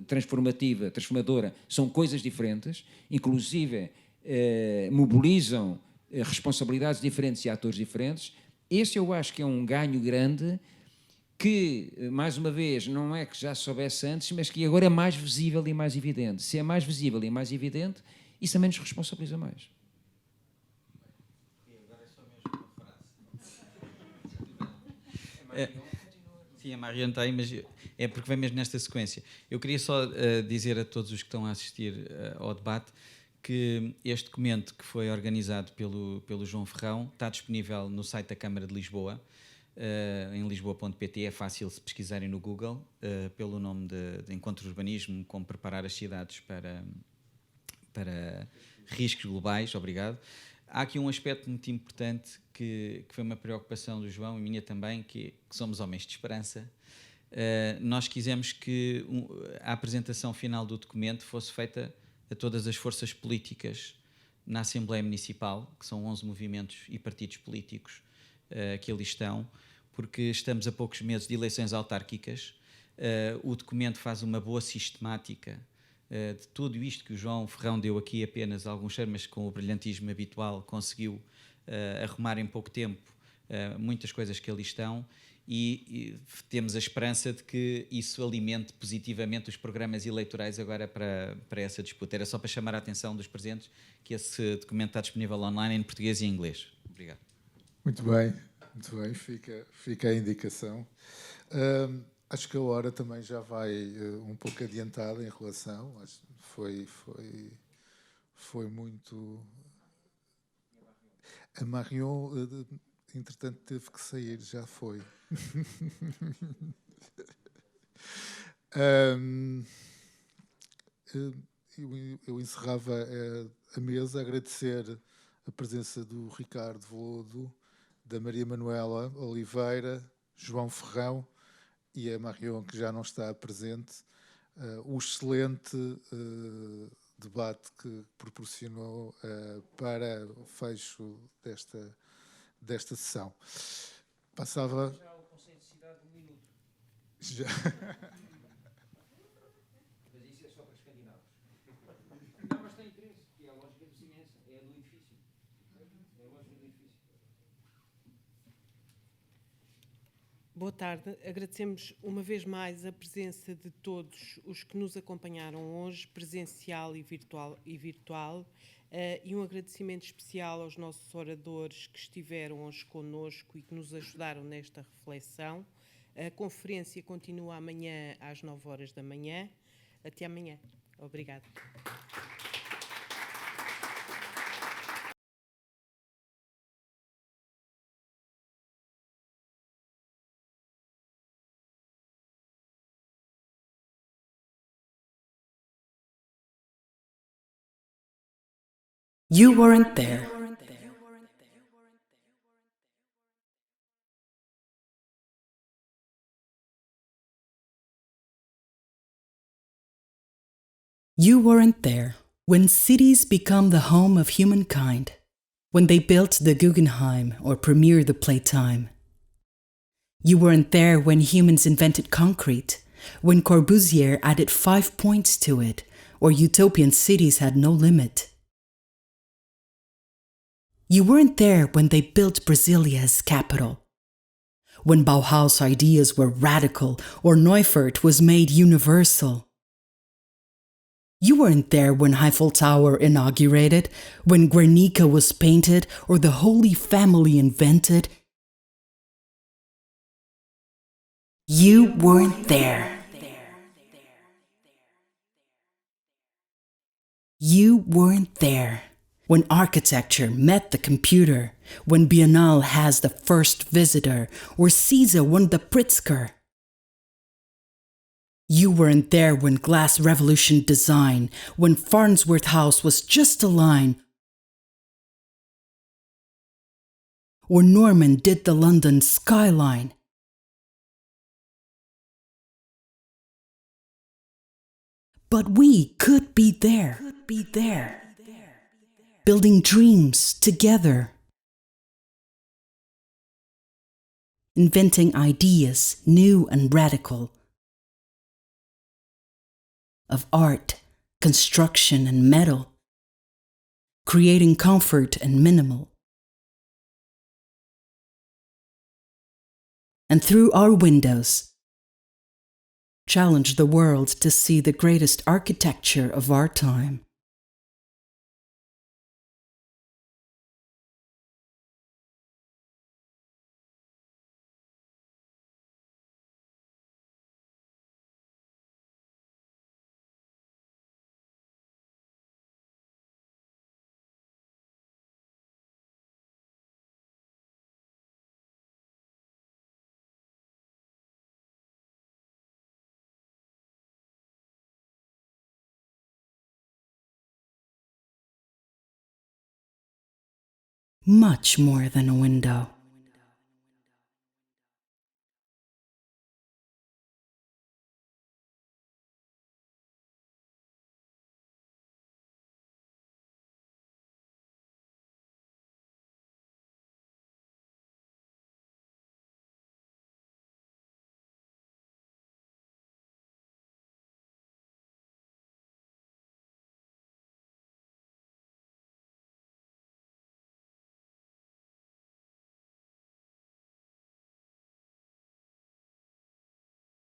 transformadora, são coisas diferentes, inclusive mobilizam responsabilidades diferentes e atores diferentes. Esse eu acho que é um ganho grande que, mais uma vez, não é que já soubesse antes, mas que agora é mais visível e mais evidente. Se é mais visível e mais evidente, isso também nos responsabiliza mais. E agora é só mesmo uma frase. Sim, a Mariana está aí, mas é porque vem mesmo nesta sequência. Eu queria só dizer a todos os que estão a assistir ao debate que este documento que foi organizado pelo João Ferrão está disponível no site da Câmara de Lisboa, em lisboa.pt. É fácil se pesquisarem no Google pelo nome de Encontro de Urbanismo, como preparar as cidades para riscos globais. Obrigado. Há aqui um aspecto muito importante que foi uma preocupação do João e minha também, que somos homens de esperança. Nós quisemos que a apresentação final do documento fosse feita a todas as forças políticas na Assembleia Municipal, que são 11 movimentos e partidos políticos que ali estão, porque estamos a poucos meses de eleições autárquicas O documento faz uma boa sistemática de tudo isto que o João Ferrão deu aqui apenas alguns termos, com o brilhantismo habitual, conseguiu arrumar em pouco tempo muitas coisas que ali estão, e temos a esperança de que isso alimente positivamente os programas eleitorais agora para essa disputa. Era só para chamar a atenção dos presentes que esse documento está disponível online em português e inglês. Obrigado. Muito bem, fica a indicação. Acho que a hora também já vai um pouco adiantada em relação. Foi muito. A Marion, entretanto, teve que sair, já foi. Eu encerrava a mesa, agradecer a presença do Ricardo Velodo, da Maria Manuela Oliveira, João Ferrão e a Marion, que já não está presente, o excelente debate que proporcionou para o fecho desta sessão. Passava... Já. Mas isso é só para escandinavos. Não, mas tem interesse, que é a lógica de ciência, é do edifício. É a lógica do edifício. Boa tarde. Agradecemos uma vez mais a presença de todos os que nos acompanharam hoje, presencial e virtual, e um agradecimento especial aos nossos oradores que estiveram hoje connosco e que nos ajudaram nesta reflexão. A conferência continua amanhã às 9 horas da manhã. Até amanhã. Obrigada. You weren't there. You weren't there when cities become the home of humankind, when they built the Guggenheim or premiered the Playtime. You weren't there when humans invented concrete, when Corbusier added 5 points to it, or utopian cities had no limit. You weren't there when they built Brasilia's capital, when Bauhaus ideas were radical or Neufert was made universal. You weren't there when Eiffel Tower inaugurated, when Guernica was painted, or the Holy Family invented. You weren't there. You weren't there when architecture met the computer, when Biennale has the first visitor, or Caesar won the Pritzker. You weren't there when glass revolutioned design, when Farnsworth House was just a line, or Norman did the London skyline. But we could be there, building dreams together, inventing ideas new and radical, of art, construction, and metal, creating comfort and minimal. And through our windows, challenge the world to see the greatest architecture of our time. Much more than a window.